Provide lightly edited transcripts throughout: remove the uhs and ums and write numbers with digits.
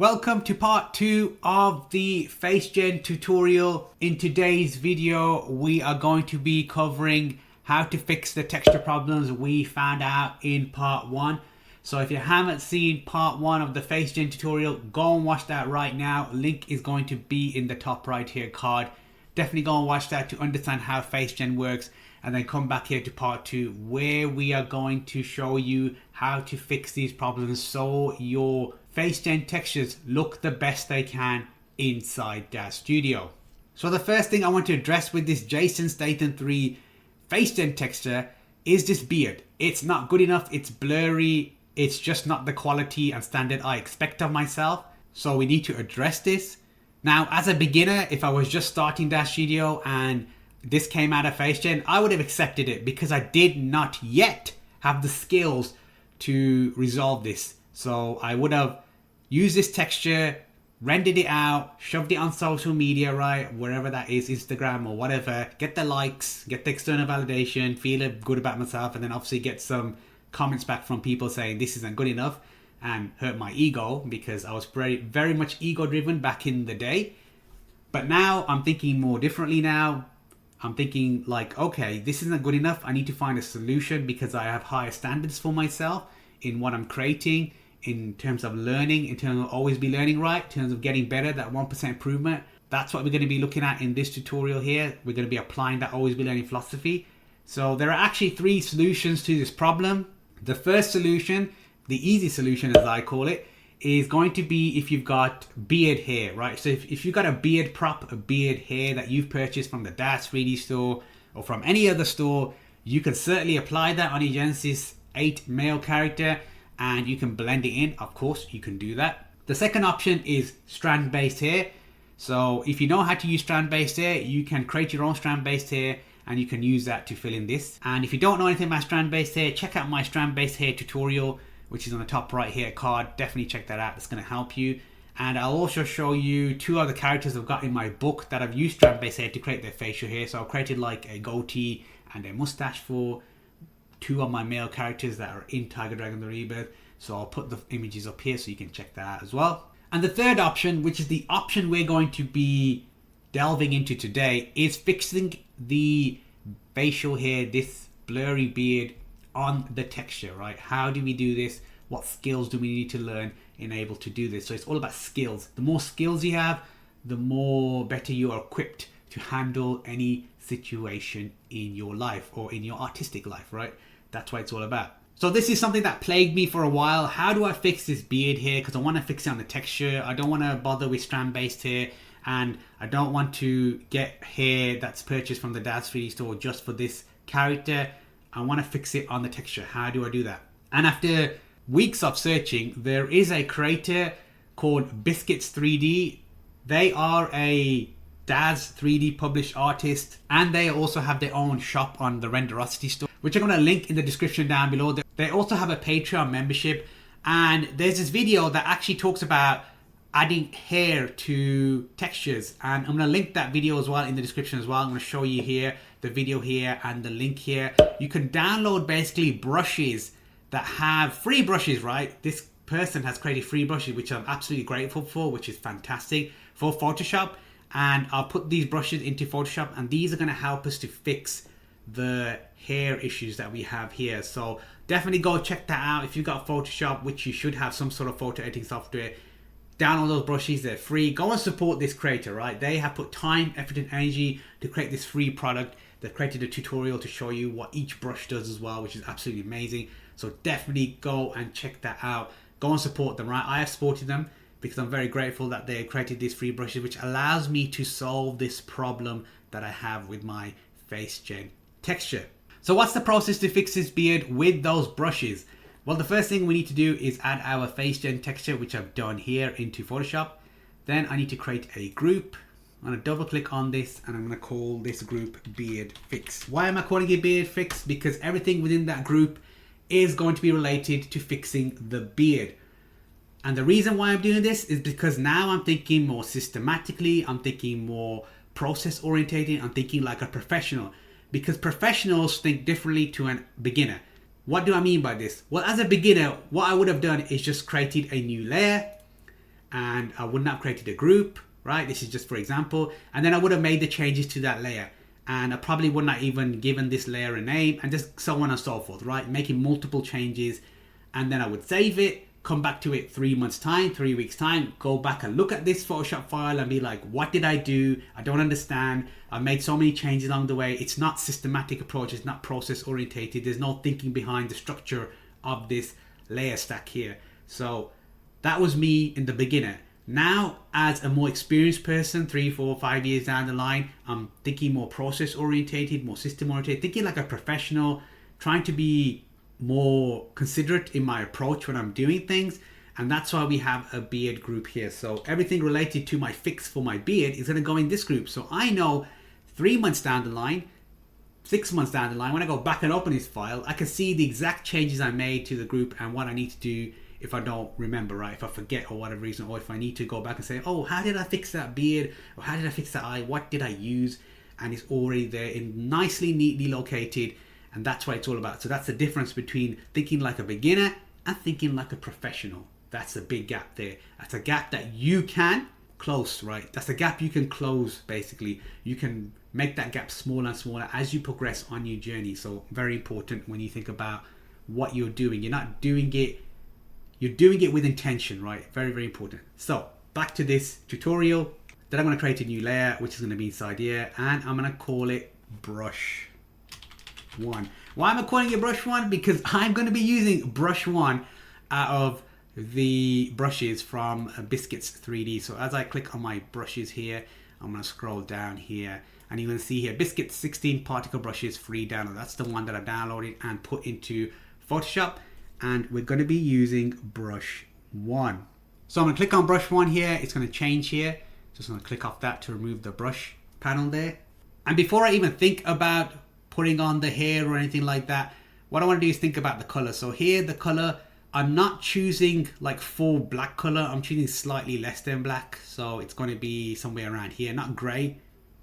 Welcome to part 2 of the FaceGen tutorial. In today's video, we are going to be covering how to fix the texture problems we found out in part 1. So if you haven't seen part 1 of the FaceGen tutorial, go and watch that right now. Link is going to be in the top right here card. Definitely go and watch that to understand how FaceGen works, and then come back here to part 2 where we are going to show you how to fix these problems so your FaceGen textures look the best they can inside Daz Studio. So the first thing I want to address with this Jason Statham 3 FaceGen texture is this beard. It's not good enough, it's blurry, it's just not the quality and standard I expect of myself. So we need to address this. Now, as a beginner, if I was just starting Daz Studio and this came out of FaceGen, I would have accepted it because I did not yet have the skills to resolve this. So I would have used this texture, rendered it out, shoved it on social media, right? Wherever that is, Instagram or whatever. Get the likes, get the external validation, feel good about myself, and then obviously get some comments back from people saying this isn't good enough and hurt my ego because I was very much ego driven back in the day. But now I'm thinking more differently now. I'm thinking like, okay, this isn't good enough. I need to find a solution because I have higher standards for myself in what I'm creating, in terms of learning, in terms of always be learning, right? In terms of getting better, that 1% improvement. That's what we're going to be looking at in this tutorial here. We're going to be applying that always be learning philosophy. So there are actually 3 solutions to this problem. The first solution, the easy solution as I call it, is going to be if you've got beard hair, right? So if you've got a beard prop, a beard hair that you've purchased from the Daz 3D store or from any other store, you can certainly apply that on your Genesis 8 male character and you can blend it in. Of course, you can do that. The second option is strand-based hair. So if you know how to use strand-based hair, you can create your own strand-based hair and you can use that to fill in this. And if you don't know anything about strand-based hair, check out my strand-based hair tutorial, which is on the top right here card. Definitely check that out. It's going to help you. And I'll also show you 2 other characters I've got in my book that I've used strand-based hair to create their facial hair. So I've created like a goatee and a mustache for 2 of my male characters that are in Tiger Dragon the Rebirth. So I'll put the images up here so you can check that out as well. And the third option, which is the option we're going to be delving into today, is fixing the facial hair, this blurry beard on the texture, right? How do we do this? What skills do we need to learn in able to do this? So it's all about skills. The more skills you have, the more better you are equipped to handle any situation in your life or in your artistic life, right? That's what it's all about. So this is something that plagued me for a while. How do I fix this beard hair? Because I want to fix it on the texture. I don't want to bother with strand-based hair, and I don't want to get hair that's purchased from the Daz 3D store just for this character. I want to fix it on the texture. How do I do that? And after weeks of searching, there is a creator called Biscuits 3D. They are a Daz 3D published artist, and they also have their own shop on the Renderosity store, which I'm going to link in the description down below. They also have a Patreon membership, and there's this video that actually talks about adding hair to textures, and I'm going to link that video as well in the description as well. I'm going to show you here the video here and the link here. You can download basically brushes that have free brushes, right? This person has created free brushes, which I'm absolutely grateful for, which is fantastic, for Photoshop. And I'll put these brushes into Photoshop, and these are going to help us to fix the hair issues that we have here. So definitely go check that out. If you've got Photoshop, which you should have some sort of photo editing software, download those brushes. They're free. Go and support this creator, right? They have put time, effort and energy to create this free product. They've created a tutorial to show you what each brush does as well, which is absolutely amazing. So definitely go and check that out. Go and support them, right? I have supported them because I'm very grateful that they created these free brushes, which allows me to solve this problem that I have with my FaceGen texture. So what's the process to fix this beard with those brushes? Well, the first thing we need to do is add our FaceGen texture, which I've done here into Photoshop. Then I need to create a group. I'm going to double click on this and I'm going to call this group Beard Fix. Why am I calling it Beard Fix? Because everything within that group is going to be related to fixing the beard. And the reason why I'm doing this is because now I'm thinking more systematically, I'm thinking more process orientated, I'm thinking like a professional. Because professionals think differently to a beginner. What do I mean by this? Well, as a beginner, what I would have done is just created a new layer and I wouldn't have created a group, right? This is just for example. And then I would have made the changes to that layer. And I probably wouldn't have even given this layer a name, and just so on and so forth, right? Making multiple changes. And then I would save it, come back to it 3 months time, 3 weeks time, go back and look at this Photoshop file and be like, what did I do? I don't understand. I made so many changes along the way. It's not systematic approach. It's not process orientated. There's no thinking behind the structure of this layer stack here. So that was me in the beginner. Now, as a more experienced person, 3, 4, 5 years down the line, I'm thinking more process orientated, more system orientated, thinking like a professional, trying to be more considerate in my approach when I'm doing things. And that's why we have a beard group here. So everything related to my fix for my beard is going to go in this group. So I know 3 months down the line, 6 months down the line, when I go back and open this file, I can see the exact changes I made to the group and what I need to do if I don't remember, right? If I forget or whatever reason, or if I need to go back and say, oh, how did I fix that beard? Or how did I fix that eye? What did I use? And it's already there in nicely, neatly located. And that's what it's all about. So that's the difference between thinking like a beginner and thinking like a professional. That's a big gap there. That's a gap that you can close, right? That's a gap you can close, basically. You can make that gap smaller and smaller as you progress on your journey. So very important when you think about what you're doing. You're not doing it, you're doing it with intention, right? Very, very important. So back to this tutorial. Then I'm going to create a new layer, which is going to be inside here. And I'm going to call it brush 1. Why am I calling it brush 1? Because I'm going to be using brush 1 out of the brushes from Biscuits 3D. So as I click on my brushes here, I'm going to scroll down here and you're going to see here Biscuits 16 particle brushes free download. That's the one that I downloaded and put into Photoshop, and we're going to be using brush 1. So I'm going to click on brush 1 here. It's going to change here. Just going to click off that to remove the brush panel there. And before I even think about putting on the hair or anything like that, what I want to do is think about the color. So here the color, I'm not choosing like full black color. I'm choosing slightly less than black. So it's going to be somewhere around here, not gray,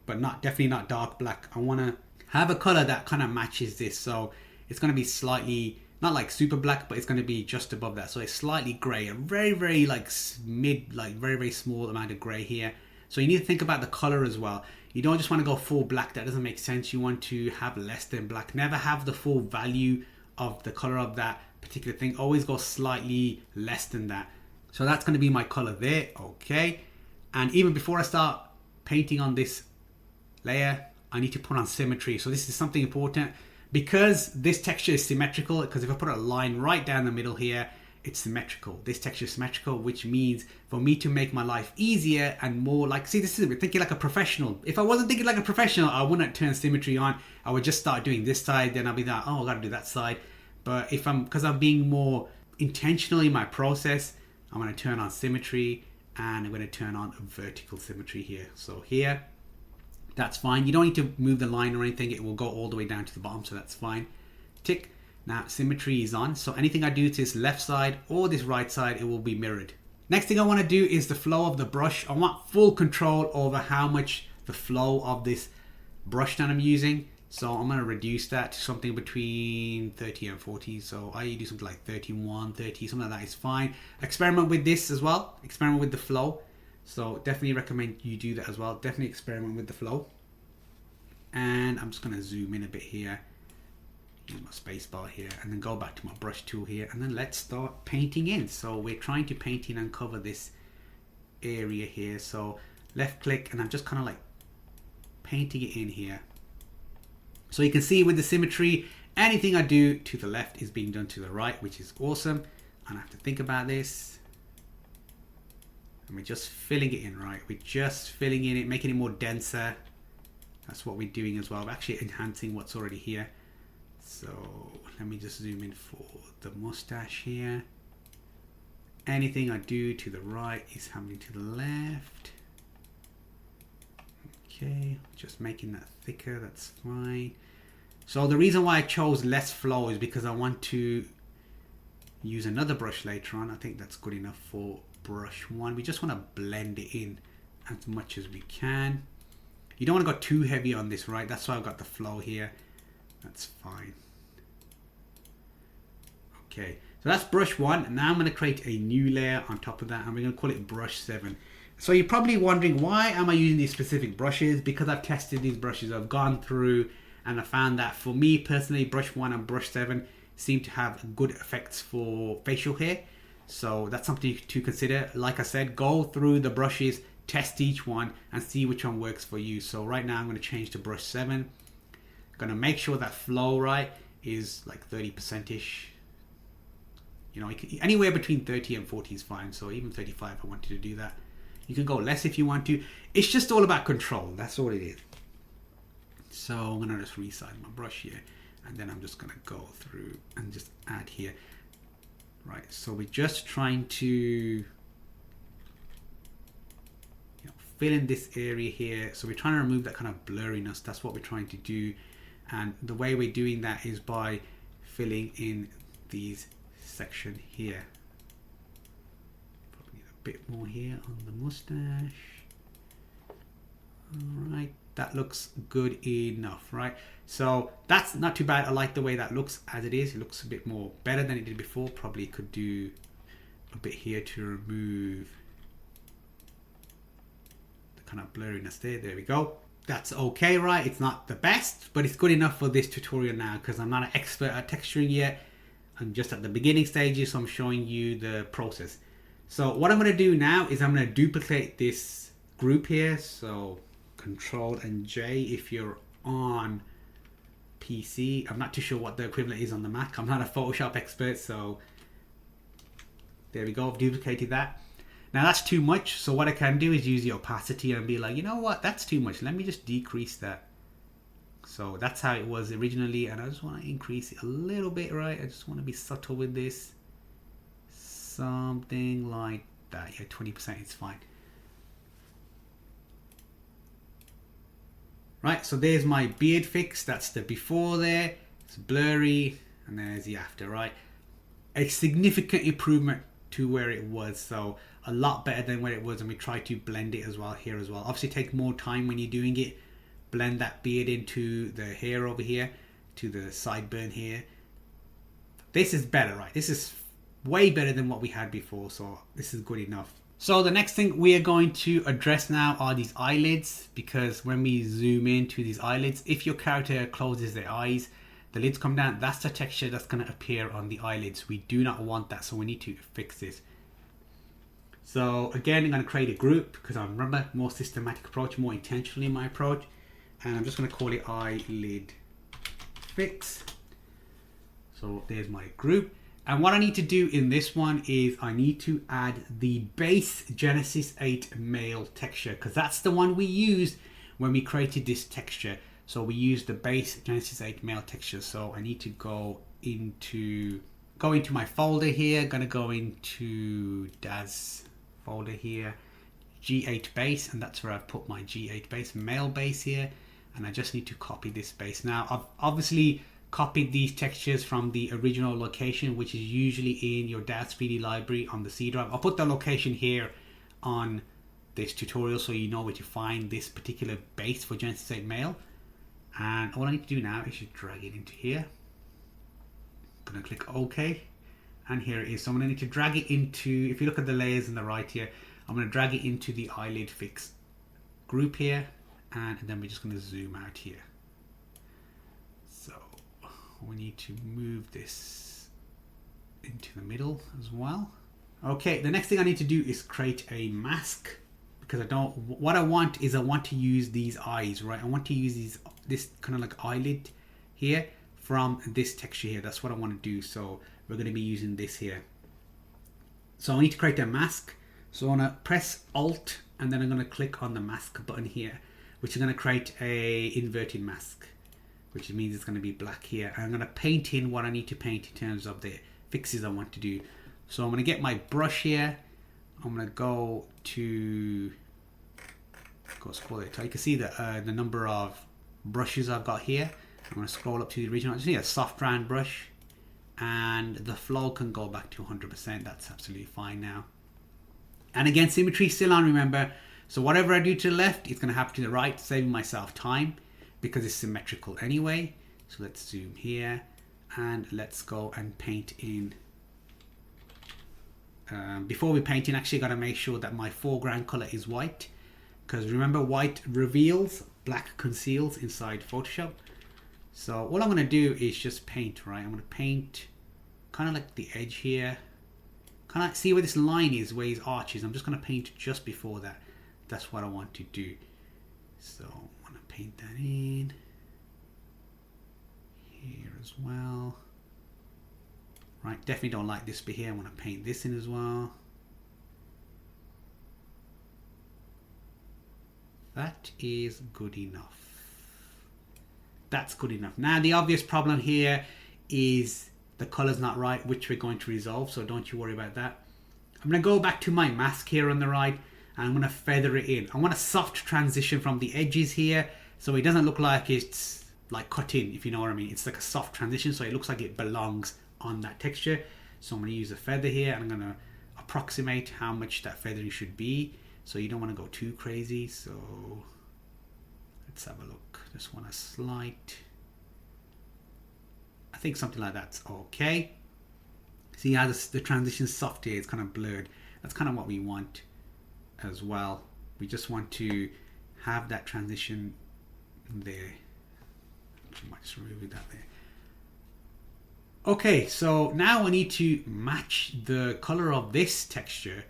but definitely not dark black. I want to have a color that kind of matches this. So it's going to be slightly, not like super black, but it's going to be just above that. So it's slightly gray, a very, very like mid, like very, very small amount of gray here. So you need to think about the color as well. You don't just want to go full black. That doesn't make sense. You want to have less than black. Never have the full value of the color of that particular thing. Always go slightly less than that. So that's going to be my color there. Okay. And even before I start painting on this layer, I need to put on symmetry. So this is something important because this texture is symmetrical. Because if I put a line right down the middle here, it's symmetrical. This texture is symmetrical, which means for me to make my life easier and more like, see, this is thinking like a professional. If I wasn't thinking like a professional, I wouldn't turn symmetry on. I would just start doing this side, then I'll be like, oh, I gotta do that side. But if because I'm being more intentional in my process, I'm gonna turn on symmetry and I'm gonna turn on vertical symmetry here. So here, that's fine. You don't need to move the line or anything. It will go all the way down to the bottom, so that's fine. Tick. Now symmetry is on, so anything I do to this left side or this right side, it will be mirrored. Next thing I want to do is the flow of the brush. I want full control over how much the flow of this brush that I'm using. So I'm going to reduce that to something between 30 and 40. So I do something like 31, 30, something like that is fine. Experiment with this as well. Experiment with the flow. So definitely recommend you do that as well. Definitely experiment with the flow. And I'm just going to zoom in a bit here. Use my space bar here and then go back to my brush tool here, and then let's start painting in. So we're trying to paint in and cover this area here. So left click and I'm just kind of like painting it in here. So you can see with the symmetry, anything I do to the left is being done to the right, which is awesome. And I have to think about this. And we're just filling it in, right? We're just filling in it, making it more denser. That's what we're doing as well. We're actually enhancing what's already here. So let me just zoom in for the mustache here. Anything I do to the right is happening to the left. Okay, just making that thicker, that's fine. So the reason why I chose less flow is because I want to use another brush later on. I think that's good enough for brush 1. We just want to blend it in as much as we can. You don't want to go too heavy on this, right? That's why I've got the flow here. That's fine. Okay, So that's brush 1, and now I'm going to create a new layer on top of that, and we're going to call it brush 7. So you're probably wondering, why am I using these specific brushes? Because I've tested these brushes, I've gone through, and I found that for me personally, brush 1 and brush 7 seem to have good effects for facial hair. So that's something to consider. Like I said, go through the brushes, test each one, and see which one works for you. So right now I'm going to change to brush 7. I'm going to make sure that flow right is like 30%ish. You know, anywhere between 30 and 40 is fine. So even 35 if I wanted to do that. You can go less if you want to. It's just all about control. That's all it is. So I'm going to just resize my brush here. And then I'm just going to go through and just add here. Right, so we're just trying to fill in this area here. So we're trying to remove that kind of blurriness. That's what we're trying to do. And the way we're doing that is by filling in these section here. Probably a bit more here on the mustache. All right, that looks good enough, right? So that's not too bad. I like the way that looks as it is. It looks a bit more better than it did before. Probably could do a bit here to remove the kind of blurriness there. There we go. That's okay, right? It's not the best, but it's good enough for this tutorial now because I'm not an expert at texturing yet. I'm just at the beginning stages, so I'm showing you the process. So what I'm going to do now is I'm going to duplicate this group here. So Control and J if you're on PC. I'm not too sure what the equivalent is on the Mac. I'm not a Photoshop expert, so there we go. I've duplicated that. Now that's too much, so what I can do is use the opacity and be like, you know what, that's too much. Let me just decrease that. So that's how it was originally, and I just want to increase it a little bit, right? I just want to be subtle with this. Something like that. Yeah, 20% is fine. Right, so there's my beard fix. That's the before there. It's blurry, and there's the after, right? A significant improvement to where it was, so a lot better than where it was, and we try to blend it as well here as well. Obviously take more time when you're doing it. Blend that beard into the hair over here, to the sideburn here. This is better, right? This is way better than what we had before, so this is good enough. So the next thing we are going to address now are these eyelids, because when we zoom into these eyelids, if your character closes their eyes, the lids come down. That's the texture that's going to appear on the eyelids. We do not want that, so we need to fix this. So again, I'm going to create a group because I remember more systematic approach, more intentionally in my approach, and I'm just going to call it eyelid fix. So there's my group. And what I need to do in this one is I need to add the base Genesis 8 male texture, because that's the one we used when we created this texture. So we used the base Genesis 8 male texture. So I need to go into my folder here. Gonna go into Daz folder here, G8 base, and that's where I've put my G8 base, male base here. And I just need to copy this base. Now I've obviously copied these textures from the original location, which is usually in your DAZSTUDIO library on the C drive. I'll put the location here on this tutorial so you know where to find this particular base for Genesis 8 male. And all I need to do now is just drag it into here. I'm going to click OK, and here it is. So I'm going to need to drag it into, if you look at the layers on the right here, I'm going to drag it into the eyelid fix group here, and then we're just going to zoom out here. So we need to move this into the middle as well. Okay, the next thing I need to do is create a mask, because what I want to use these eyes, right? I want to use this kind of like eyelid here from this texture here. That's what I want to do. So we're going to be using this here. So I need to create a mask. So I'm going to press Alt, and then I'm going to click on the mask button here, which is going to create a inverted mask, which means it's going to be black here. And I'm going to paint in what I need to paint in terms of the fixes I want to do. So I'm going to get my brush here. I'm going to go scroll it. So you can see the number of brushes I've got here. I'm going to scroll up to the original. I just need a soft round brush, and the flow can go back to 100%. That's absolutely fine now. And again, symmetry still on, remember. So whatever I do to the left, it's going to happen to the right, saving myself time because it's symmetrical anyway. So let's zoom here, and let's go and paint in before we painting, actually got to make sure that my foreground color is white, because remember, white reveals, black conceals inside Photoshop. So all I'm going to do is just paint, right? I'm going to paint kind of like the edge here. Kind of see where this line is, where his arch is. I'm just going to paint just before that. That's what I want to do. So I'm going to paint that in here as well. Right, definitely don't like this bit here. I want to paint this in as well. That is good enough. That's good enough. Now the obvious problem here is the color's not right, which we're going to resolve, so don't you worry about that. I'm going to go back to my mask here on the right, and I'm going to feather it in. I want a soft transition from the edges here, so it doesn't look like it's like cut in, if you know what I mean. It's like a soft transition, so it looks like it belongs on that texture. So I'm going to use a feather here, and I'm going to approximate how much that feathering should be. So you don't want to go too crazy. So let's have a look. Just want a slight, I think something like that's okay. See how the transition's soft here, it's kind of blurred. That's kind of what we want as well. We just want to have that transition there. I might just remove that there. Okay, so now I need to match the color of this texture,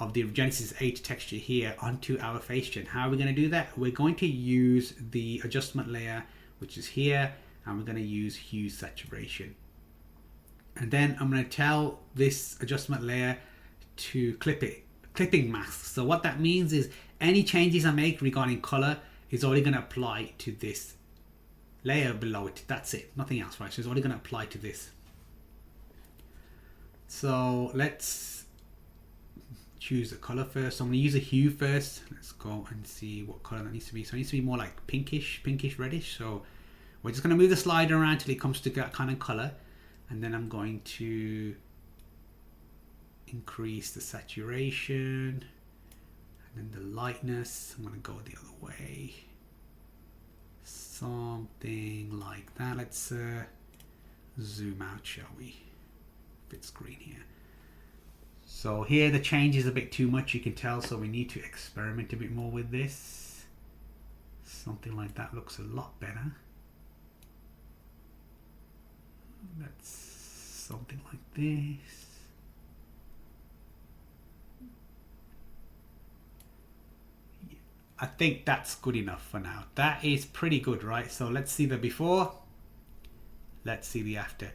of the Genesis 8 texture here, onto our FaceGen. How are we going to do that? We're going to use the adjustment layer, which is here, and we're going to use hue saturation. And then I'm going to tell this adjustment layer to clipping mask. So what that means is any changes I make regarding color is only going to apply to this layer below it. That's it, nothing else, right? So it's only going to apply to this. So let's choose a color first. So I'm going to use a hue first. Let's go and see what color that needs to be. So it needs to be more like pinkish reddish. So we're just going to move the slider around till it comes to that kind of color. And then I'm going to increase the saturation and then the lightness. I'm going to go the other way. Something like that. Let's zoom out, shall we? Bit screen here. So here the change is a bit too much, you can tell, so we need to experiment a bit more with this. Something like that looks a lot better. That's something like this. Yeah, I think that's good enough for now. That is pretty good, right? So let's see the before, let's see the after.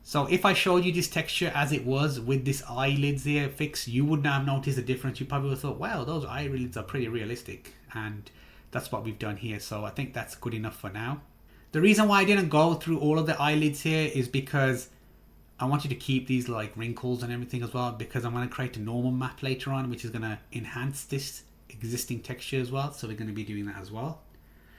So if I showed you this texture as it was with this eyelids here fixed, you would not have noticed the difference. You probably would have thought, wow, those eyelids are pretty realistic. And that's what we've done here. So I think that's good enough for now. The reason why I didn't go through all of the eyelids here is because I wanted to keep these like wrinkles and everything as well, because I'm going to create a normal map later on, which is going to enhance this existing texture as well. So we're going to be doing that as well.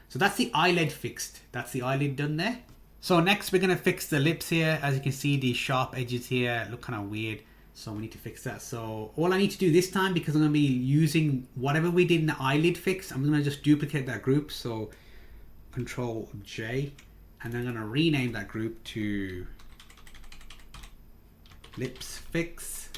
So that's the eyelid fixed. That's the eyelid done there. So next we're going to fix the lips here. As you can see, these sharp edges here look kind of weird. So we need to fix that. So all I need to do this time, because I'm going to be using whatever we did in the eyelid fix, I'm going to just duplicate that group. So Control J, and then I'm going to rename that group to Lips Fix.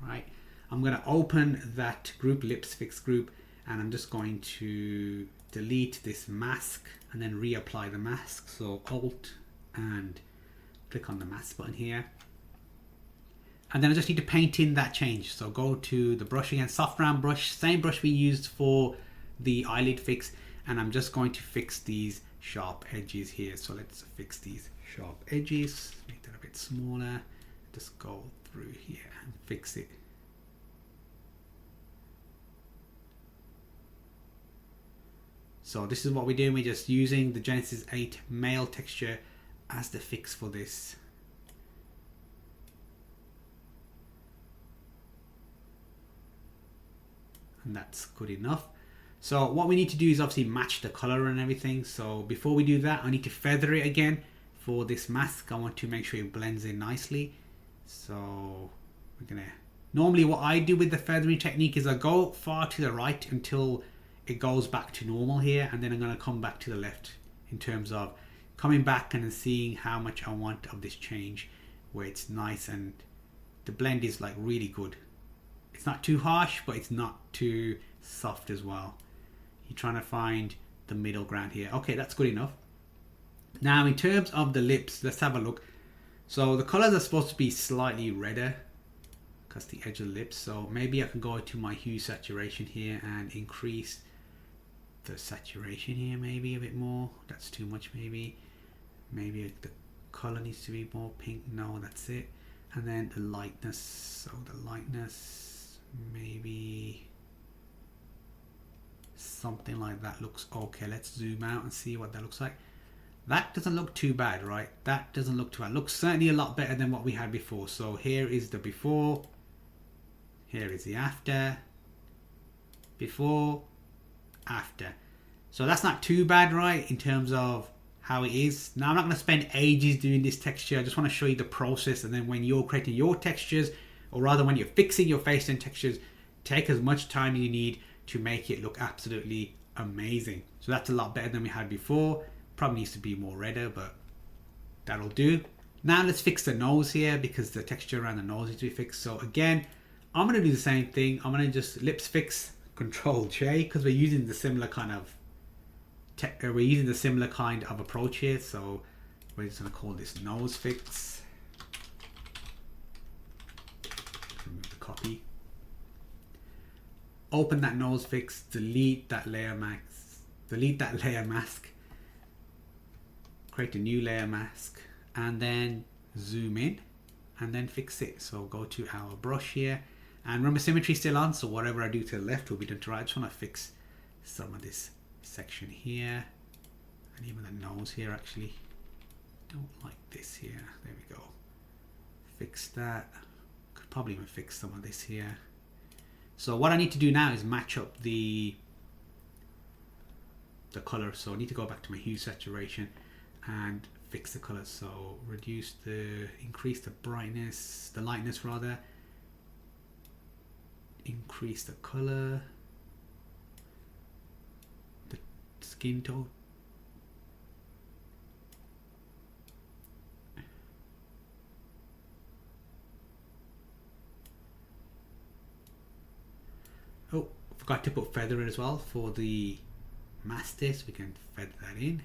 Right. I'm going to open that group, Lips Fix group, and I'm just going to delete this mask and then reapply the mask. So Alt and click on the mask button here. And then I just need to paint in that change. So go to the brush again, soft round brush, same brush we used for the eyelid fix. And I'm just going to fix these sharp edges here. So let's fix these sharp edges, make that a bit smaller. Just go through here and fix it. So this is what we're doing. We're just using the Genesis 8 male texture as the fix for this. And that's good enough. So what we need to do is obviously match the color and everything. So before we do that, I need to feather it again for this mask. I want to make sure it blends in nicely. So we're gonna, normally what I do with the feathering technique is I go far to the right until it goes back to normal here, and then I'm going to come back to the left in terms of coming back and seeing how much I want of this change, where it's nice and the blend is like really good. It's not too harsh, but it's not too soft as well. You're trying to find the middle ground here. Okay, that's good enough. Now in terms of the lips, let's have a look. So the colors are supposed to be slightly redder because the edge of the lips. So maybe I can go to my hue saturation here and increase the saturation here maybe a bit more. That's too much maybe. Maybe the color needs to be more pink. No, that's it. And then the lightness. So the lightness, maybe something like that looks okay. Let's zoom out and see what that looks like. That doesn't look too bad, right? That doesn't look too bad. Looks certainly a lot better than what we had before. So here is the before. Here is the after. Before, after. So that's not too bad, right? In terms of how it is. Now I'm not going to spend ages doing this texture. I just want to show you the process, and then when you're creating your textures, or rather when you're fixing your FaceGen textures, take as much time as you need to make it look absolutely amazing. So that's a lot better than we had before. Probably needs to be more redder, but that'll do. Now let's fix the nose here because the texture around the nose needs to be fixed. So again, I'm going to do the same thing. I'm going to just lips fix, Control J, because we're using the similar kind of approach here. So we're just going to call this nose fix. Remove the copy. Open that nose fix. Delete that layer mask. Create a new layer mask, and then zoom in, and then fix it. So go to our brush here, and remember symmetry still on. So whatever I do to the left will be done to right. I just want to fix some of this section here, and even the nose here. Actually, don't like this here. There we go. Fix that. Could probably even fix some of this here. So what I need to do now is match up the color. So I need to go back to my hue saturation and fix the color. So increase the brightness, the lightness rather. Increase the color, the skin tone. Oh, forgot to put feather in as well for the master, so we can feather that in.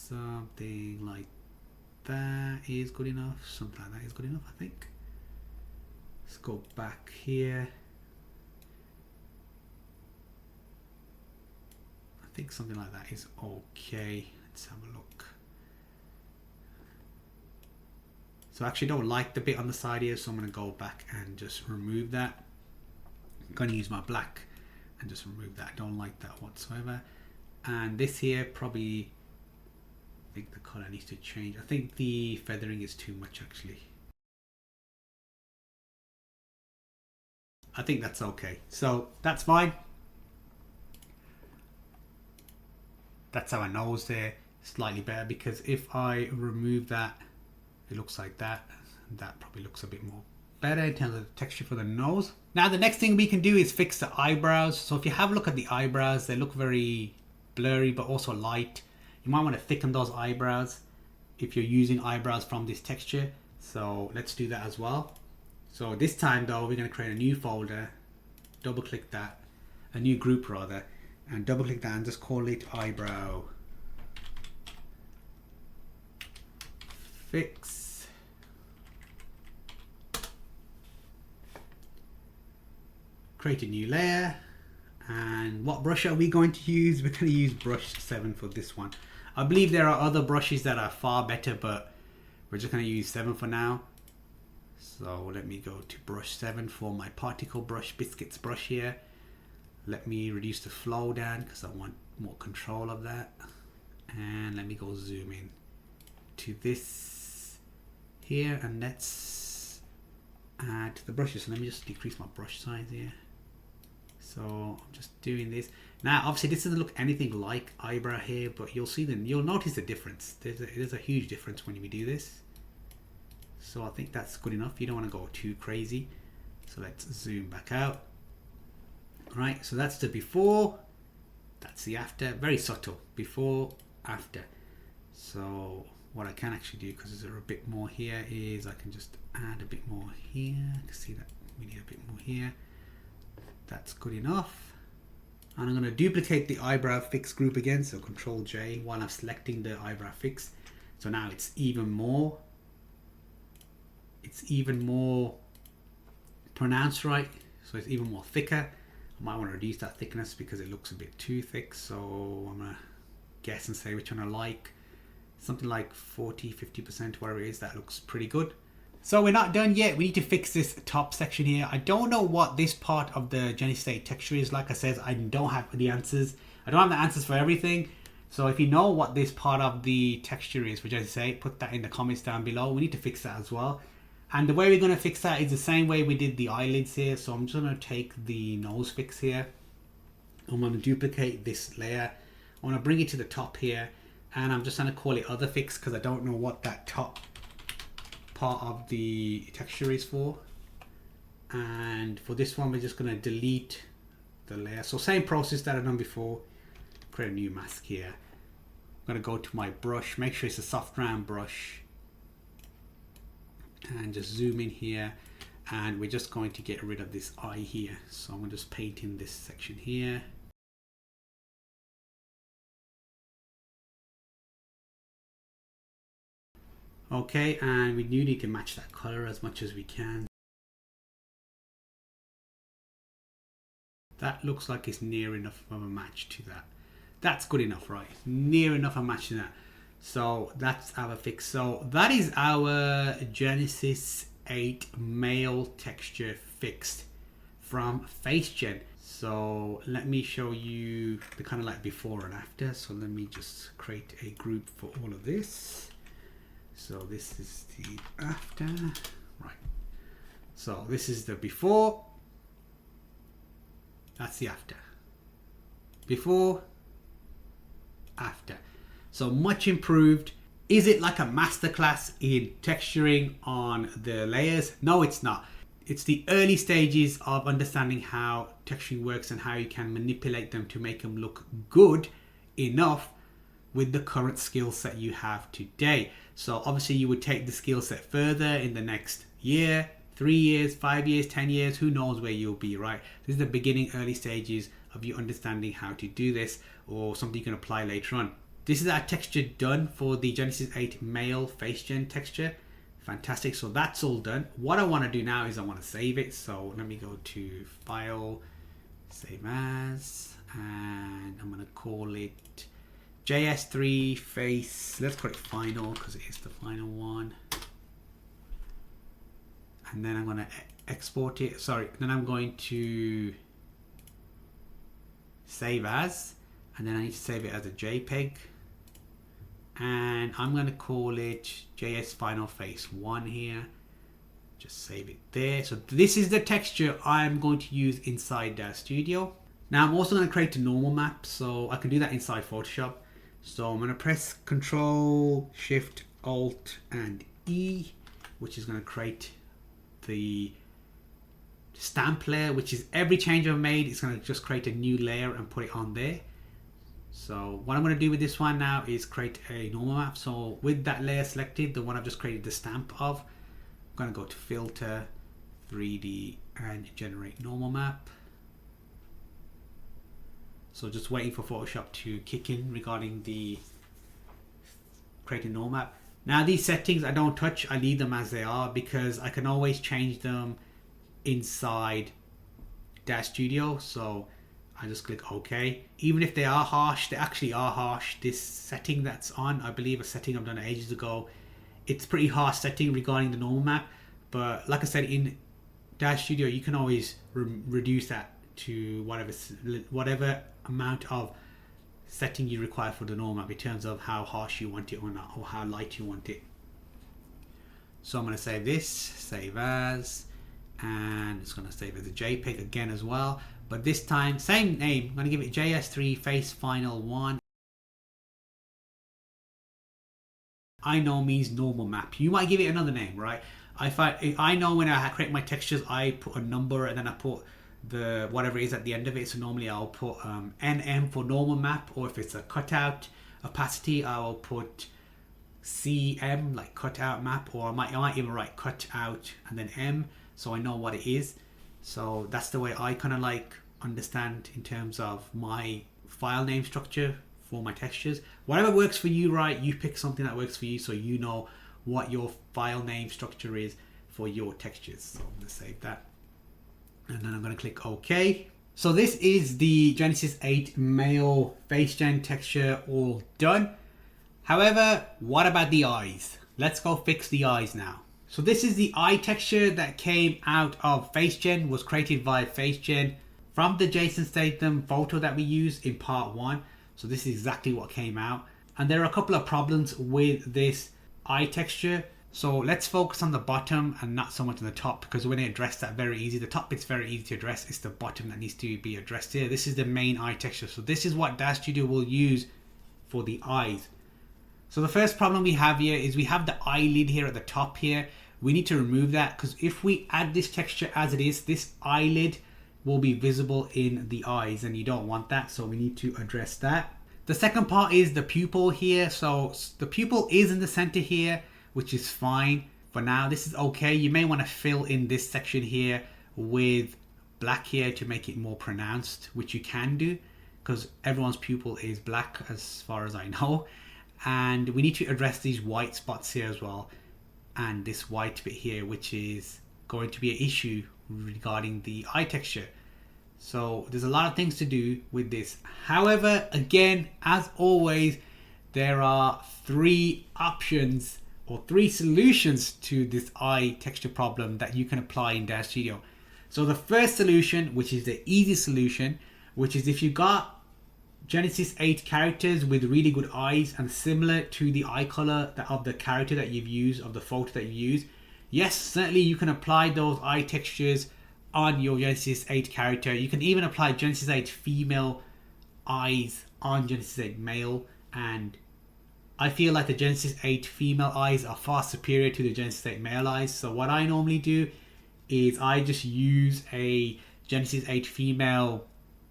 Something like that is good enough. Something like that is good enough, I think. Let's go back here. I think something like that is okay. Let's have a look. So I actually don't like the bit on the side here, so I'm going to go back and just remove that. I'm going to use my black and just remove that. I don't like that whatsoever. And this here probably, I think the color needs to change. I think the feathering is too much actually. I think that's okay. So that's fine. That's our nose there. Slightly better, because if I remove that, it looks like that. That probably looks a bit more better in terms of the texture for the nose. Now the next thing we can do is fix the eyebrows. So if you have a look at the eyebrows, they look very blurry but also light. You might want to thicken those eyebrows if you're using eyebrows from this texture. So let's do that as well. So this time though, we're going to create a new folder, double click that, a new group rather, and double click that and just call it eyebrow fix. Create a new layer, and what brush are we going to use? We're going to use brush 7 for this one. I believe there are other brushes that are far better, but we're just going to use 7 for now. So let me go to brush 7 for my particle brush, Biscuits brush here. Let me reduce the flow down because I want more control of that. And let me go zoom in to this here, and let's add the brushes. So let me just decrease my brush size here. So I'm just doing this. Now obviously this doesn't look anything like eyebrow here, but you'll notice the difference. There's a huge difference when we do this. So I think that's good enough. You don't want to go too crazy. So let's zoom back out. Right, so that's the before, that's the after. Very subtle, before, after. So what I can actually do, because there's a bit more here, is I can just add a bit more here. I can see that we need a bit more here. That's good enough. And I'm going to duplicate the eyebrow fix group again, so Control J while I'm selecting the eyebrow fix. So now it's even more pronounced, right? So it's even more thicker. I might want to reduce that thickness because it looks a bit too thick. So I'm going to guess and say which one I like. Something like 40-50%, whatever it is. That looks pretty good. So we're not done yet. We need to fix this top section here. I don't know what this part of the Genesis 8 texture is. Like I said, I don't have the answers. I don't have the answers for everything. So if you know what this part of the texture is for Genesis 8, put that in the comments down below. We need to fix that as well. And the way we're going to fix that is the same way we did the eyelids here. So I'm just going to take the nose fix here. I'm going to duplicate this layer. I want to bring it to the top here. And I'm just going to call it other fix because I don't know what that top part of the texture is for. And for this one, we're just going to delete the layer. So same process that I've done before. Create a new mask here. I'm going to go to my brush. Make sure it's a soft round brush. And just zoom in here. And we're just going to get rid of this eye here. So I'm going to just paint in this section here. Okay, and we do need to match that color as much as we can. That looks like it's near enough of a match to that. That's good enough, right? Near enough of a match to that. So that's our fix. So that is our Genesis 8 male texture fixed from FaceGen. So let me show you the kind of like before and after. So let me just create a group for all of this. So this is the after, right? So this is the before, that's the after. Before, after. So much improved. Is it like a masterclass in texturing on the layers? No, it's not. It's the early stages of understanding how texturing works and how you can manipulate them to make them look good enough with the current skill set you have today. So obviously you would take the skill set further in the next year, 3 years, 5 years, 10 years, who knows where you'll be, right? This is the beginning, early stages of you understanding how to do this, or something you can apply later on. This is our texture done for the Genesis 8 male FaceGen texture. Fantastic, so that's all done. What I want to do now is I want to save it. So let me go to File, Save As, and I'm going to call it JS3 Face, let's call it Final because it is the final one. And then I'm going to export it. Sorry, then I'm going to save as, and then I need to save it as a JPEG. And I'm going to call it JS Final Face 1 here. Just save it there. So this is the texture I'm going to use inside Daz Studio. Now I'm also going to create a normal map, so I can do that inside Photoshop. So I'm going to press Control, Shift, Alt, and E, which is going to create the stamp layer, which is every change I've made, it's going to just create a new layer and put it on there. So what I'm going to do with this one now is create a normal map. So with that layer selected, the one I've just created the stamp of, I'm going to go to Filter, 3D, and Generate Normal Map. So just waiting for Photoshop to kick in regarding the creating normal map. Now these settings I don't touch, I leave them as they are because I can always change them inside Daz Studio. So I just click OK. Even if they are harsh, they actually are harsh. This setting that's on, I believe a setting I've done ages ago, it's pretty harsh setting regarding the normal map. But like I said, in Daz Studio you can always reduce that to whatever amount of setting you require for the normal map in terms of how harsh you want it or not, or how light you want it. So I'm going to save this, save as, and it's going to save as a JPEG again as well, but this time same name. I'm going to give it JS3 Face Final 1. I know means normal map. You might give it another name, right? I know when I create my textures, I put a number and then I put the whatever it is at the end of it. So normally I'll put NM for normal map, or if it's a cutout opacity, I'll put CM, like cutout map, or I might even write cutout and then M, so I know what it is. So that's the way I kind of like understand in terms of my file name structure for my textures. Whatever works for you, right? You pick something that works for you, so you know what your file name structure is for your textures. So I'm going to save that, and then I'm going to click OK. So this is the Genesis 8 male FaceGen texture all done. However, what about the eyes? Let's go fix the eyes now. So this is the eye texture that came out of FaceGen, was created by FaceGen from the Jason Statham photo that we used in part 1. So this is exactly what came out. And there are a couple of problems with this eye texture. So let's focus on the bottom and not so much on the top, because we're going to address that very easy. The top bit's very easy to address. It's the bottom that needs to be addressed here. This is the main eye texture. So this is what DAZSTUDIO will use for the eyes. So the first problem we have here is we have the eyelid here at the top here. We need to remove that, because if we add this texture as it is, this eyelid will be visible in the eyes, and you don't want that. So we need to address that. The second part is the pupil here. So the pupil is in the center here, which is fine for now. This is okay. You may want to fill in this section here with black here to make it more pronounced, which you can do, because everyone's pupil is black as far as I know. And we need to address these white spots here as well, and this white bit here, which is going to be an issue regarding the eye texture. So there's a lot of things to do with this. However, again, as always, there are 3 options or 3 solutions to this eye texture problem that you can apply in DAZSTUDIO. So the first solution, which is the easy solution, which is if you got Genesis 8 characters with really good eyes and similar to the eye color of the character that you've used, of the photo that you use, yes, certainly you can apply those eye textures on your Genesis 8 character. You can even apply Genesis 8 female eyes on Genesis 8 male, and I feel like the Genesis 8 female eyes are far superior to the Genesis 8 male eyes. So what I normally do is I just use a Genesis 8 female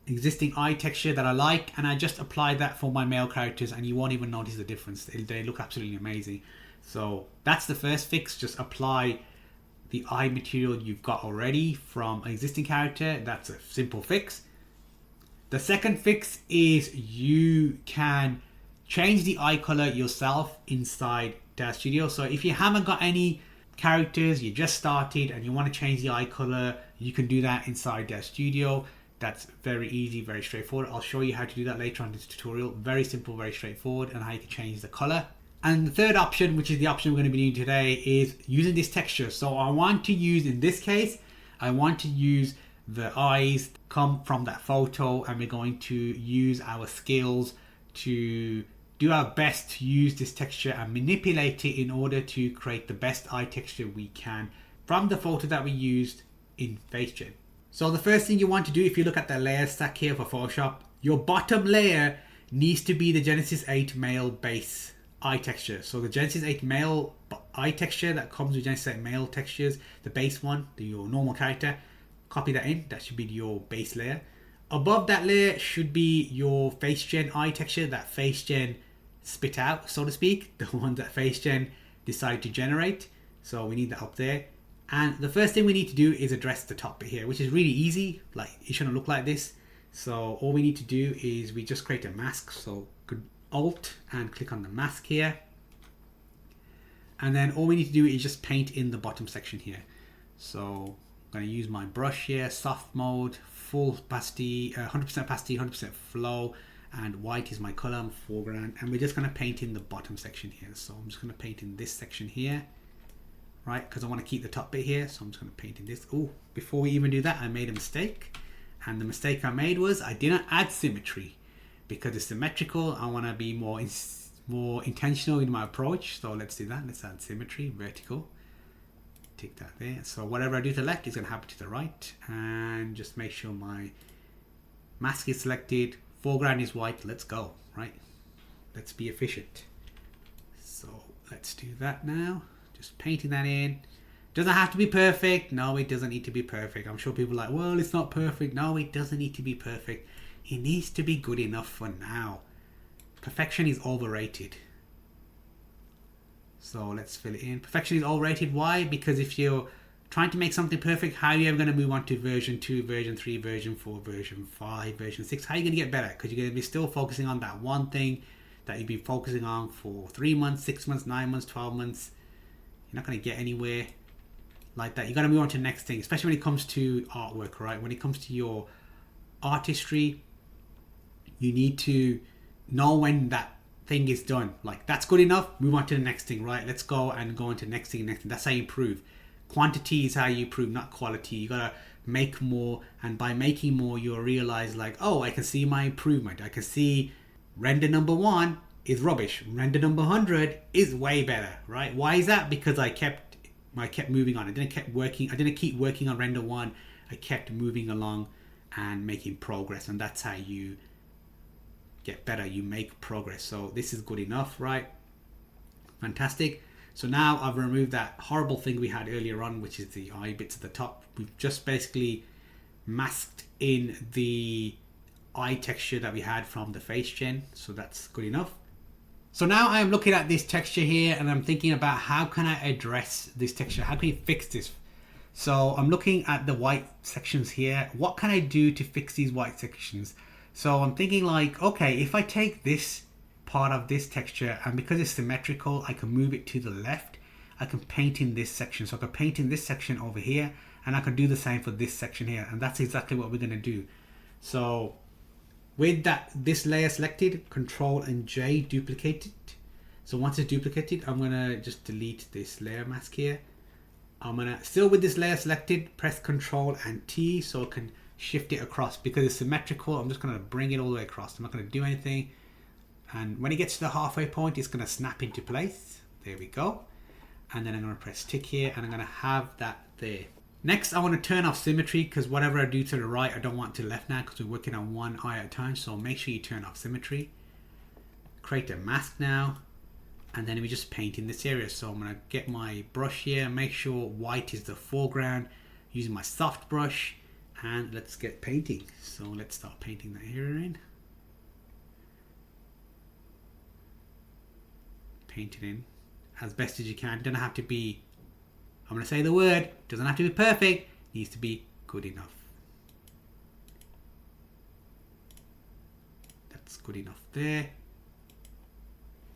existing eye texture that I like, and I just apply that for my male characters, and you won't even notice the difference. They look absolutely amazing. So that's the first fix. Just apply the eye material you've got already from an existing character. That's a simple fix. The second fix is you can change the eye color yourself inside DAZSTUDIO. So if you haven't got any characters, you just started and you want to change the eye color, you can do that inside DAZSTUDIO. That's very easy, very straightforward. I'll show you how to do that later on in this tutorial. Very simple, very straightforward, and how you can change the color. And the third option, which is the option we're going to be doing today, is using this texture. So I want to use, in this case, I want to use the eyes come from that photo, and we're going to use our skills to do our best to use this texture and manipulate it in order to create the best eye texture we can from the photo that we used in FaceGen. So the first thing you want to do, if you look at the layer stack here for Photoshop, your bottom layer needs to be the Genesis 8 male base eye texture. So the Genesis 8 male eye texture that comes with Genesis 8 male textures, the base one, your normal character, copy that in. That should be your base layer. Above that layer should be your FaceGen eye texture that FaceGen spit out, so to speak, the one that FaceGen decided to generate. So we need that up there. And the first thing we need to do is address the top bit here, which is really easy. Like, it shouldn't look like this. So all we need to do is we just create a mask. So Alt and click on the mask here. And then all we need to do is just paint in the bottom section here. So I'm going to use my brush here, soft mode, full opacity, 100% opacity, 100% flow, and white is my color, foreground. And we're just going to paint in the bottom section here. So I'm just going to paint in this section here. Right, because I want to keep the top bit here, so I'm just going to paint in this. Oh, before we even do that, I made a mistake, and the mistake I made was I didn't add symmetry. Because it's symmetrical, I want to be more intentional in my approach. So let's do that. Let's add symmetry, vertical. Tick that there. So whatever I do to the left is going to happen to the right, and just make sure my mask is selected. Foreground is white. Let's go. Right, let's be efficient. So let's do that now. Just painting that in. Doesn't have to be perfect. No, it doesn't need to be perfect. I'm sure people are like, well, it's not perfect. No, it doesn't need to be perfect. It needs to be good enough for now. Perfection is overrated. So let's fill it in. Perfection is all rated. Why? Because if you're trying to make something perfect, how are you ever going to move on to version 2, version 3, version 4, version 5, version 6? How are you going to get better? Because you're going to be still focusing on that one thing that you've been focusing on for 3 months, 6 months, 9 months, 12 months. You're not going to get anywhere like that. You got to move on to the next thing, especially when it comes to artwork, right? When it comes to your artistry, you need to know when that thing is done. Like, that's good enough, move on to the next thing, right? Let's go and go into next thing, next thing. That's how you improve. Quantity is how you improve, not quality. You gotta make more, and by making more, you'll realize like, oh, I can see my improvement. I can see render number 1 is rubbish. Render number 100 is way better, right? Why is that? Because I kept moving on. I didn't keep working on render 1. I kept moving along and making progress, and that's how you get better. You make progress. So this is good enough, right? Fantastic. So now I've removed that horrible thing we had earlier on, which is the eye bits at the top. We've just basically masked in the eye texture that we had from the FaceGen. So that's good enough. So now I am looking at this texture here and I'm thinking about how can I address this texture? How can we fix this? So I'm looking at the white sections here. What can I do to fix these white sections? So I'm thinking like, okay, if I take this part of this texture and because it's symmetrical, I can move it to the left. I can paint in this section. So I can paint in this section over here and I can do the same for this section here. And that's exactly what we're going to do. So with this layer selected, Control and J, duplicate it. So once it's duplicated, I'm going to just delete this layer mask here. I'm going to, still with this layer selected, press Control and T so I can shift it across. Because it's symmetrical, I'm just going to bring it all the way across. I'm not going to do anything. And when it gets to the halfway point, it's going to snap into place. There we go. And then I'm going to press tick here and I'm going to have that there. Next, I want to turn off symmetry because whatever I do to the right, I don't want to the left now because we're working on one eye at a time. So make sure you turn off symmetry. Create a mask now. And then we just paint in this area. So I'm going to get my brush here, make sure white is the foreground, using my soft brush, and let's get painting. So let's start painting that area in. Paint it in as best as you can. Doesn't have to be, I'm going to say the word, doesn't have to be perfect, needs to be good enough. That's good enough there.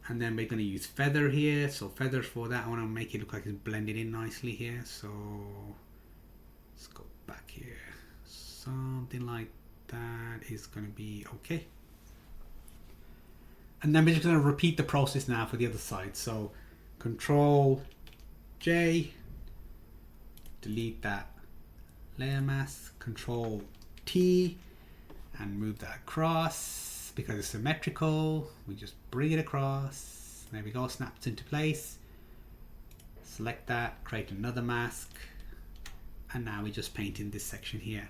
And then we're going to use feather here. So feather for that, I want to make it look like it's blended in nicely here. So let's go back here. Something like that is going to be okay. And then we're just going to repeat the process now for the other side. So Control J, delete that layer mask, Control T, and move that across. Because it's symmetrical, we just bring it across. There we go, snaps into place. Select that, create another mask, and now we just paint in this section here.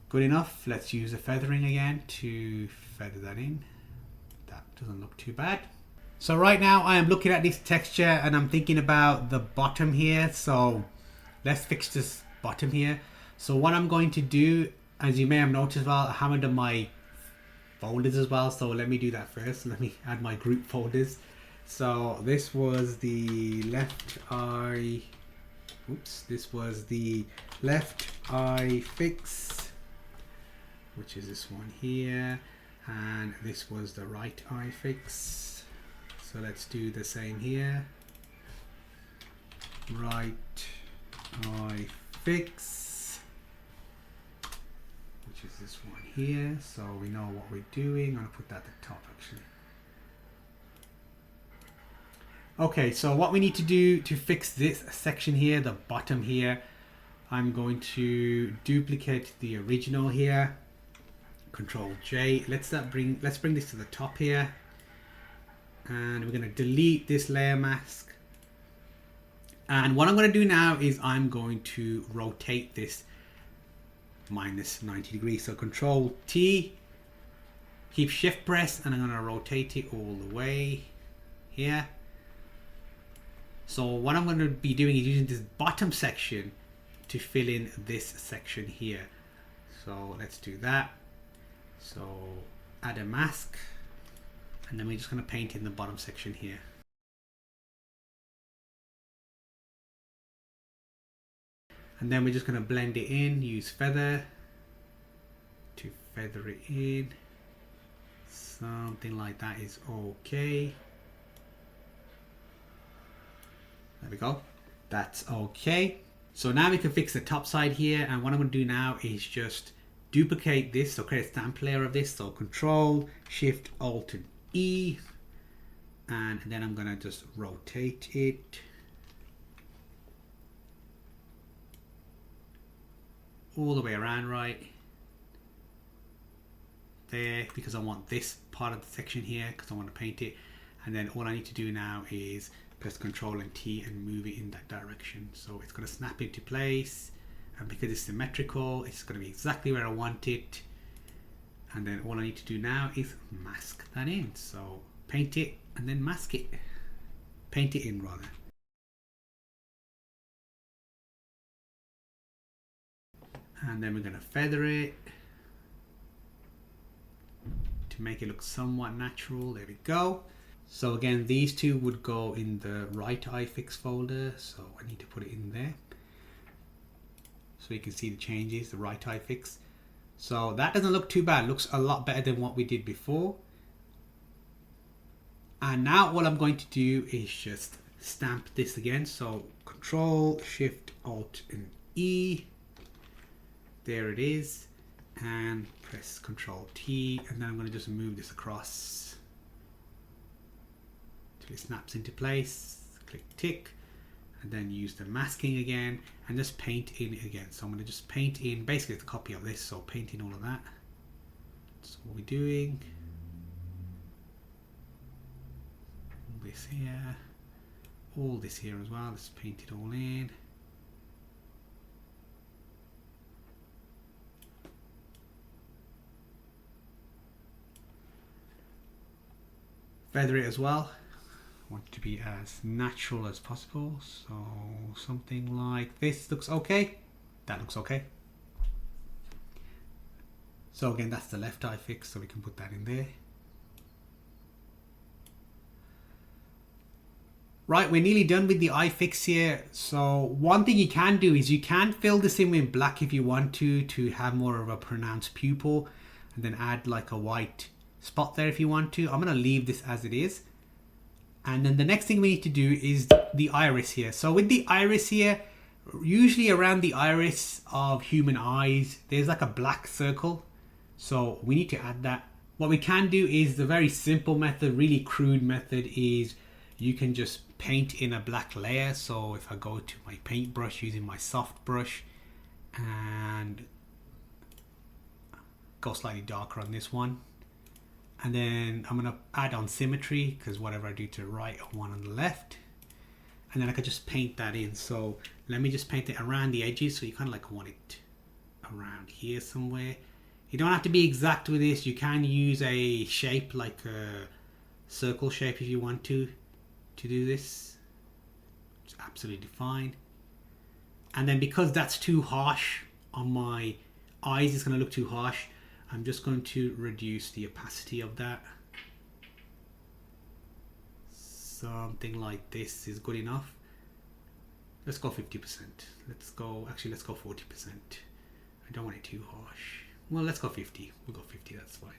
Good enough. Let's use the feathering again to feather that in. That doesn't look too bad. So right now I am looking at this texture and I'm thinking about the bottom here. So let's fix this bottom here. So what I'm going to do, as you may have noticed as well, I haven't done my folders as well. So let me do that first. Let me add my group folders. So this was the left eye. Oops, this was the left eye fix, which is this one here. And this was the right eye fix. So let's do the same here. Right eye fix. Is this one here, so we know what we're doing. I'm going to put that at the top actually. Okay, so what we need to do to fix this section here, the bottom here, I'm going to duplicate the original here, Control J. Let's bring this to the top here, and we're going to delete this layer mask. And what I'm going to do now is I'm going to rotate this minus 90 degrees. So Control T, keep shift press, and I'm going to rotate it all the way here. So what I'm going to be doing is using this bottom section to fill in this section here. So let's do that. So, add a mask, and then we're just going to paint in the bottom section here. And then we're just going to blend it in, use feather to feather it in. Something like that is okay. There we go. That's okay. So now we can fix the top side here, and what I'm going to do now is just duplicate this, so create a stamp layer of this. So Control, Shift, Alt, and E, and then I'm going to just rotate it all the way around right there, because I want this part of the section here because I want to paint it. And then all I need to do now is press Control and T and move it in that direction. So it's going to snap into place, and because it's symmetrical, it's going to be exactly where I want it. And then all I need to do now is mask that in. So paint it and then mask it. Paint it in rather. And then we're going to feather it to make it look somewhat natural. There we go. So again, these two would go in the right eye fix folder, so I need to put it in there so you can see the changes, the right eye fix. So that doesn't look too bad, it looks a lot better than what we did before. And now all I'm going to do is just stamp this again. So Control, Shift, Alt, and E. There it is. And press Control T, and then I'm going to just move this across till it snaps into place. Click tick, and then use the masking again and just paint in again. So I'm going to just paint in, basically it's a copy of this, so paint in all of that. That's what we're doing. All this here, all this here as well. Let's paint it all in. Feather it as well. I want it to be as natural as possible. So something like this looks okay. That looks okay. So again, that's the left eye fix, so we can put that in there. Right, we're nearly done with the eye fix here. So one thing you can do is you can fill this in with black if you want to have more of a pronounced pupil, and then add like a white spot there if you want to. I'm going to leave this as it is. And then the next thing we need to do is the iris here. So with the iris here, usually around the iris of human eyes, there's like a black circle. So we need to add that. What we can do is the very simple method, really crude method, is you can just paint in a black layer. So if I go to my paintbrush using my soft brush and go slightly darker on this one, and then I'm going to add on symmetry, because whatever I do to the right I want on the left, and then I could just paint that in. So let me just paint it around the edges, so you kind of like want it around here somewhere. You don't have to be exact with this. You can use a shape like a circle shape if you want to do this. It's absolutely fine. And then because that's too harsh on my eyes, it's going to look too harsh, I'm just going to reduce the opacity of that. Something like this is good enough. Let's go 50%. Let's go 40%. I don't want it too harsh. Well, let's go 50. We'll go 50, that's fine.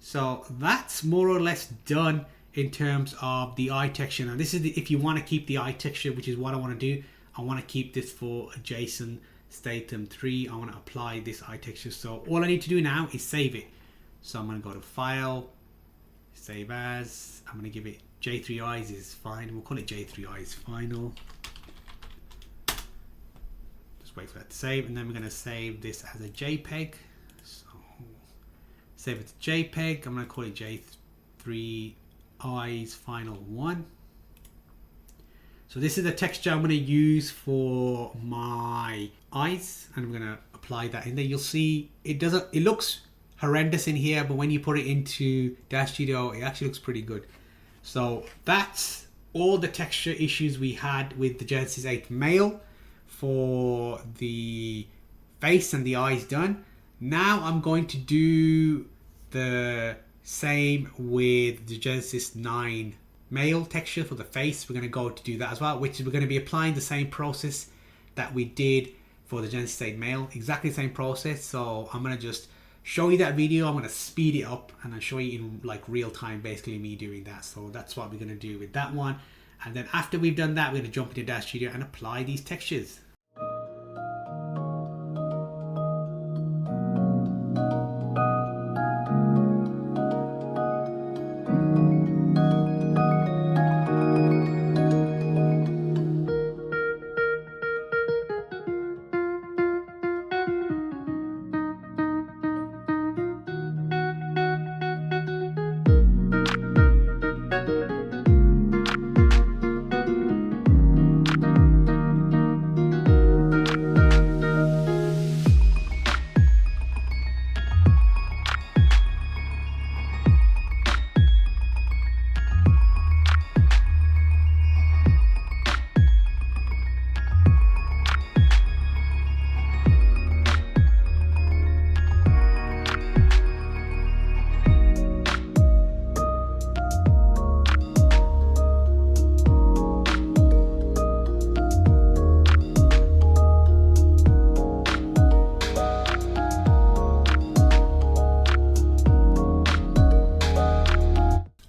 So that's more or less done in terms of the eye texture. Now this is if you want to keep the eye texture, which is what I want to do. I want to keep this for Jason Statham 3. I want to apply this eye texture. So all I need to do now is save it. So I'm going to go to File, Save As. I'm going to give it J3 Eyes is fine. We'll call it J3 Eyes Final. Just wait for that to save, and then we're going to save this as a JPEG. So save it to JPEG. I'm going to call it J3 Eyes Final 1. So this is the texture I'm going to use for my eyes, and I'm going to apply that in there. You'll see it looks horrendous in here, but when you put it into DAZSTUDIO, it actually looks pretty good. So that's all the texture issues we had with the Genesis 8 male for the face and the eyes done. Now I'm going to do the Same with the Genesis 9 male texture for the face. We're going to go to do that as well, which is we're going to be applying the same process that we did for the Genesis 8 male, exactly the same process. So I'm going to just show you that video. I'm going to speed it up and I'll show you in like real time, basically me doing that. So that's what we're going to do with that one. And then after we've done that, we're going to jump into Daz Studio and apply these textures.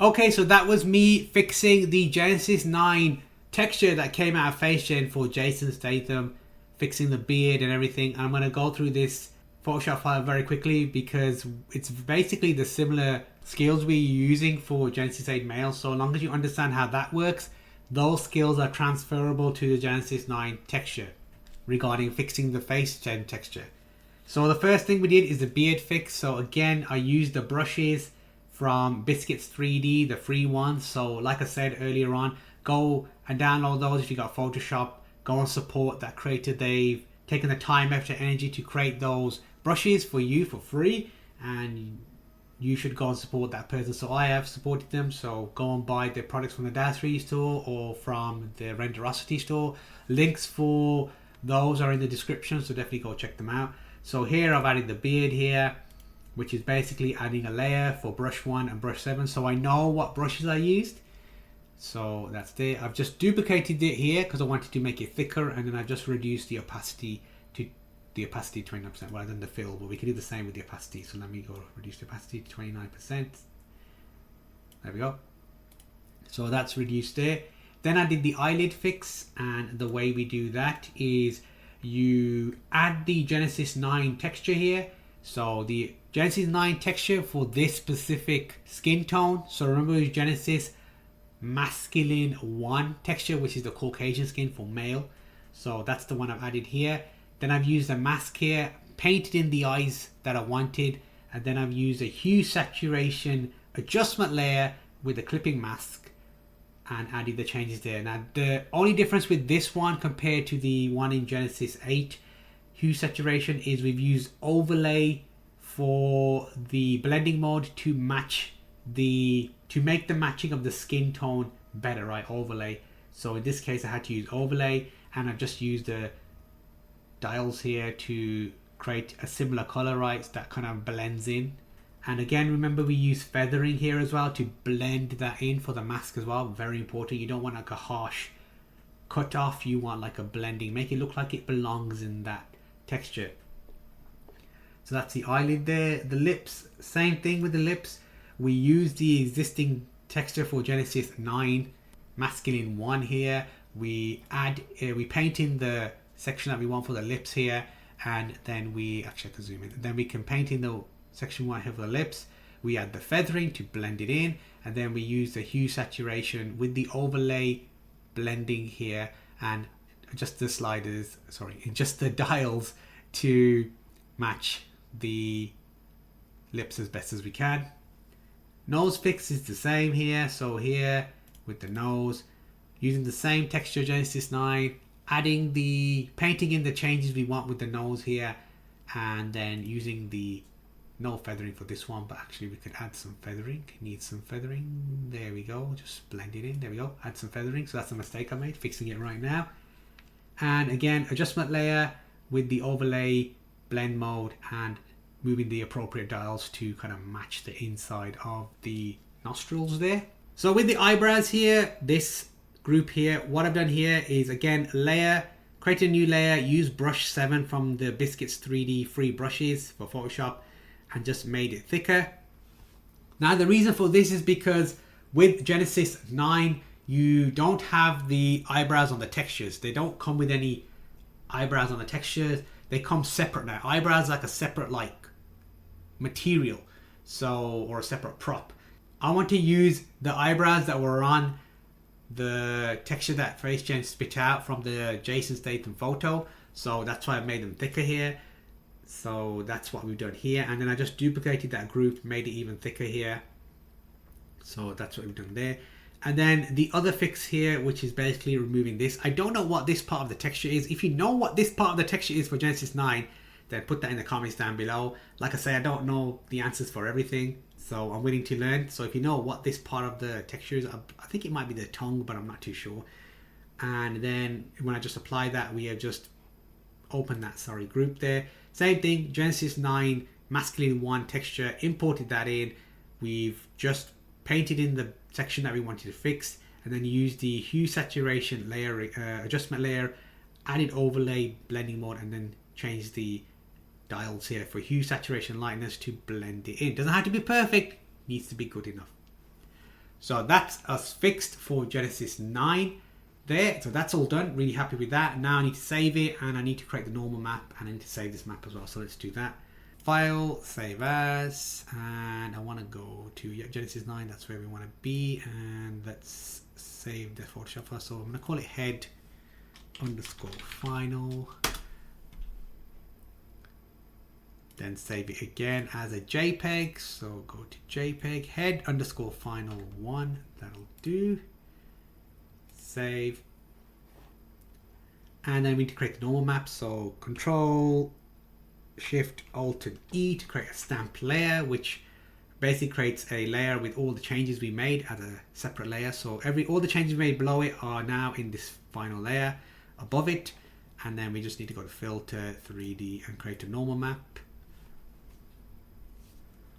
Okay, so that was me fixing the Genesis 9 texture that came out of FaceGen for Jason Statham, fixing the beard and everything. And I'm going to go through this Photoshop file very quickly because it's basically the similar skills we're using for Genesis 8 male. So long as you understand how that works, those skills are transferable to the Genesis 9 texture regarding fixing the FaceGen texture. So the first thing we did is the beard fix. So again, I used the brushes from Biscuits 3D, the free ones. So like I said earlier on, go and download those if you got Photoshop. Go and support that creator. They've taken the time, effort, energy to create those brushes for you for free, and you should go and support that person. So I have supported them, so go and buy their products from the Daz Studio store or from the Renderosity store. Links for those are in the description, so definitely go check them out. So here I've added the beard here, which is basically adding a layer for brush 1 and brush 7. So I know what brushes I used. So that's there. I've just duplicated it here because I wanted to make it thicker, and then I just reduced the opacity to 29% rather than the fill, but we can do the same with the opacity. So let me go reduce the opacity to 29%. There we go. So that's reduced there. Then I did the eyelid fix, and the way we do that is you add the Genesis 9 texture here. So the Genesis 9 texture for this specific skin tone. So remember it's Genesis Masculine 1 texture, which is the Caucasian skin for male. So that's the one I've added here. Then I've used a mask here, painted in the eyes that I wanted. And then I've used a hue saturation adjustment layer with a clipping mask and added the changes there. Now the only difference with this one compared to the one in Genesis 8 hue saturation is we've used overlay for the blending mode to make the matching of the skin tone better, right? Overlay. So in this case I had to use overlay, and I've just used the dials here to create a similar color, right? That kind of blends in. And again, remember we use feathering here as well to blend that in for the mask as well. Very important. You don't want like a harsh cut off, you want like a blending, make it look like it belongs in that texture. So that's the eyelid there. The lips, same thing with the lips. We use the existing texture for Genesis 9 Masculine 1 here. We paint in the section that we want for the lips here, and then actually I can zoom in. Then we can paint in the section we want here for the lips. We add the feathering to blend it in, and then we use the hue saturation with the overlay blending here, and adjust the dials to match the lips as best as we can. Nose fix is the same here. So here with the nose, using the same texture Genesis 9, painting in the changes we want with the nose here, and then using the no feathering for this one, but actually we could add some feathering. Need some feathering. There we go. Just blend it in. There we go. Add some feathering. So that's a mistake I made, fixing it right now. And again, adjustment layer with the overlay blend mode, and moving the appropriate dials to kind of match the inside of the nostrils there. So with the eyebrows here, this group here, what I've done here is again layer, create a new layer, use brush 7 from the Biscuits 3D free brushes for Photoshop and just made it thicker. Now the reason for this is because with Genesis 9 you don't have the eyebrows on the textures. They don't come with any eyebrows on the textures. They come separate now. Eyebrows like a separate like material, so, or a separate prop. I want to use the eyebrows that were on the texture that FaceGen spit out from the Jason Statham photo, so that's why I made them thicker here. So that's what we've done here, and then I just duplicated that group, made it even thicker here. So that's what we've done there. And then the other fix here, which is basically removing this. I don't know what this part of the texture is. If you know what this part of the texture is for Genesis 9, then put that in the comments down below. Like I say, I don't know the answers for everything, so I'm willing to learn. So if you know what this part of the texture is, I think it might be the tongue, but I'm not too sure. And then when I just apply that, we have just opened that group there. Same thing, Genesis 9 masculine 1 texture, imported that in. We've just painted in the section that we wanted to fix, and then use the hue saturation layer, adjustment layer, added overlay blending mode, and then change the dials here for hue saturation lightness to blend it in. Doesn't have to be perfect, needs to be good enough. So that's us fixed for Genesis 9 there. So that's all done, really happy with that. Now I need to save it, and I need to create the normal map, and I need to save this map as well. So let's do that. File, save as, and I want to go to Genesis 9, that's where we want to be, and let's save the Photoshop file. So I'm going to call it head underscore final, then save it again as a JPEG. So go to JPEG, head underscore final 1, that'll do, save, and then we need to create the normal map. So Control Shift Alt and E to create a stamp layer, which basically creates a layer with all the changes we made as a separate layer. So all the changes made below it are now in this final layer above it, and then we just need to go to Filter, 3D, and create a normal map.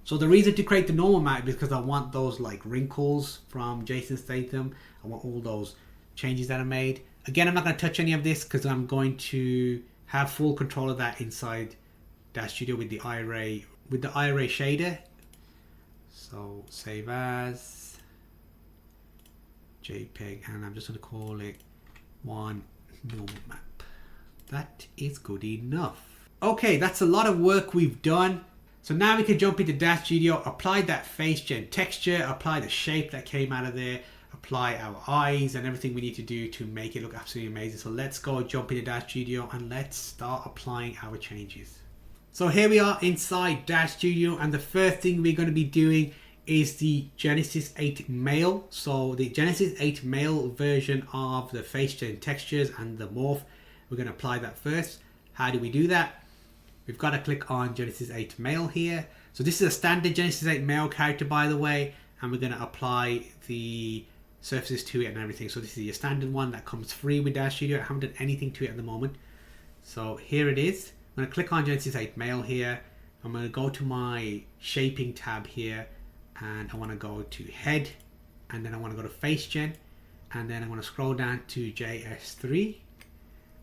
So the reason to create the normal map is because I want those like wrinkles from Jason Statham. I want all those changes that I made. Again, I'm not going to touch any of this because I'm going to have full control of that inside Daz Studio with the eye ray shader. So save as JPEG, and I'm just going to call it one normal map. That is good enough. Okay, that's a lot of work we've done. So now we can jump into Daz Studio, apply that FaceGen texture, apply the shape that came out of there, apply our eyes and everything we need to do to make it look absolutely amazing. So let's go jump into Daz Studio and let's start applying our changes. So here we are inside Daz Studio, and the first thing we're going to be doing is the Genesis 8 male. So the Genesis 8 male version of the FaceGen textures and the morph, we're going to apply that first. How do we do that? We've got to click on Genesis 8 male here. So this is a standard Genesis 8 male character, by the way, and we're going to apply the surfaces to it and everything. So this is your standard one that comes free with Daz Studio. I haven't done anything to it at the moment. So here it is. I'm going to click on Genesis 8 male here. I'm going to go to my shaping tab here, and I want to go to head, and then I want to go to FaceGen, and then I'm going to scroll down to JS3,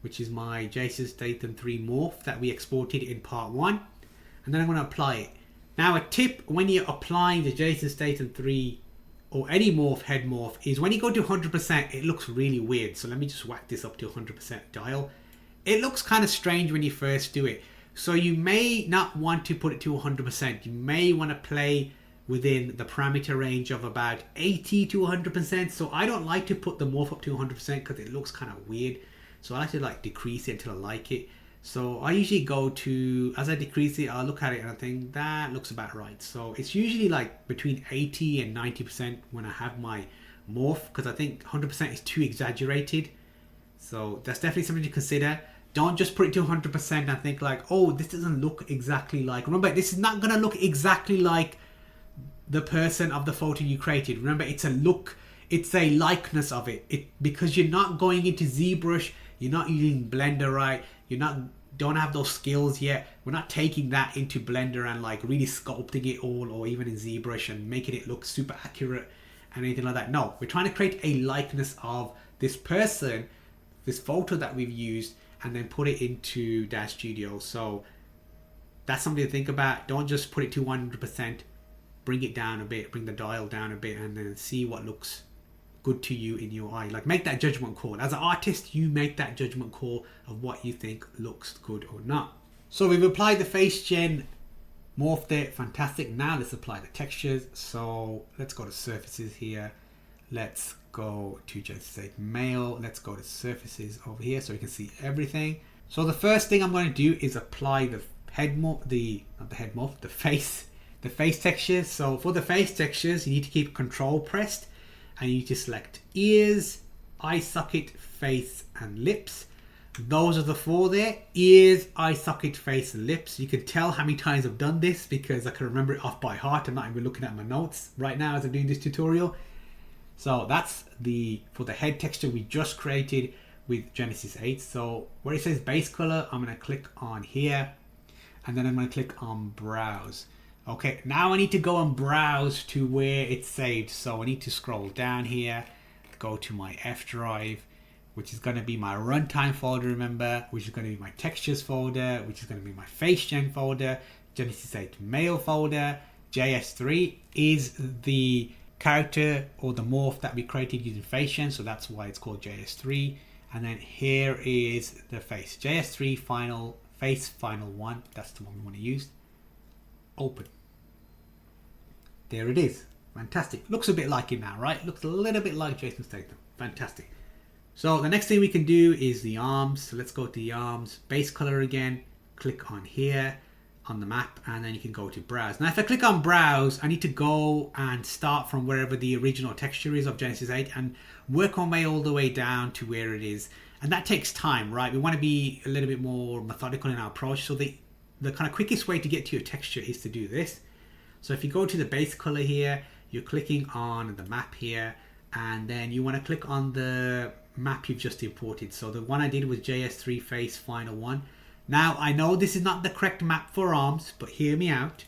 which is my Jason Statham 3 morph that we exported in part 1, and then I'm going to apply it. Now a tip when you're applying the Jason Statham 3 or any morph, head morph, is when you go to 100% it looks really weird. So let me just whack this up to 100% dial. It looks kind of strange when you first do it. So you may not want to put it to 100%. You may want to play within the parameter range of about 80 to 100%. So I don't like to put the morph up to 100% because it looks kind of weird. So I like to like decrease it until I like it. So I usually go to, as I decrease it, I'll look at it and I think that looks about right. So it's usually like between 80 and 90% when I have my morph, because I think 100% is too exaggerated. So that's definitely something to consider. Don't just put it to 100% and think like, oh, this doesn't look exactly like. Remember, this is not going to look exactly like the person of the photo you created. Remember, it's a look, it's a likeness of it. Because you're not going into ZBrush, you're not using Blender right, you're not don't have those skills yet, we're not taking that into Blender and like really sculpting it all, or even in ZBrush and making it look super accurate and anything like that. No, we're trying to create a likeness of this person, this photo that we've used, and then put it into Daz Studio. So that's something to think about. Don't just put it to 100%. Bring it down a bit, bring the dial down a bit, and then see what looks good to you in your eye. Like, make that judgment call. As an artist, you make that judgment call of what you think looks good or not. So we've applied the FaceGen Morph there. Fantastic. Now let's apply the textures. So let's go to surfaces here. Let's go to G8M Male. Let's go to surfaces over here so you can see everything. So the first thing I'm going to do is apply the head morph, the face textures. So for the face textures, you need to keep Control pressed, and you need to select ears, eye socket, face, and lips. Those are the four there: ears, eye socket, face, and lips. You can tell how many times I've done this because I can remember it off by heart. I'm not even looking at my notes right now as I'm doing this tutorial. So that's for the head texture we just created with Genesis 8. So where it says base color, I'm going to click on here, and then I'm going to click on browse. Okay, now I need to go and browse to where it's saved. So I need to scroll down here, go to my F drive, which is going to be my runtime folder, remember, which is going to be my textures folder, which is going to be my FaceGen folder, Genesis 8 Male folder. JS3 is the character or the morph that we created using FaceGen, so that's why it's called JS3. And then here is the face, JS3 final, face final one. That's the one we want to use. Open. There it is. Fantastic. Looks a bit like it now, right? Looks a little bit like Jason Statham. Fantastic. So the next thing we can do is the arms. So let's go to the arms, base color again, click on here on the map, and then you can go to browse. Now if I click on browse, I need to go and start from wherever the original texture is of Genesis 8 and work our way all the way down to where it is. And that takes time, right? We want to be a little bit more methodical in our approach. So the kind of quickest way to get to your texture is to do this. So if you go to the base color here, you're clicking on the map here, and then you want to click on the map you've just imported. So the one I did was JS3 face final one. Now I know this is not the correct map for arms, but hear me out.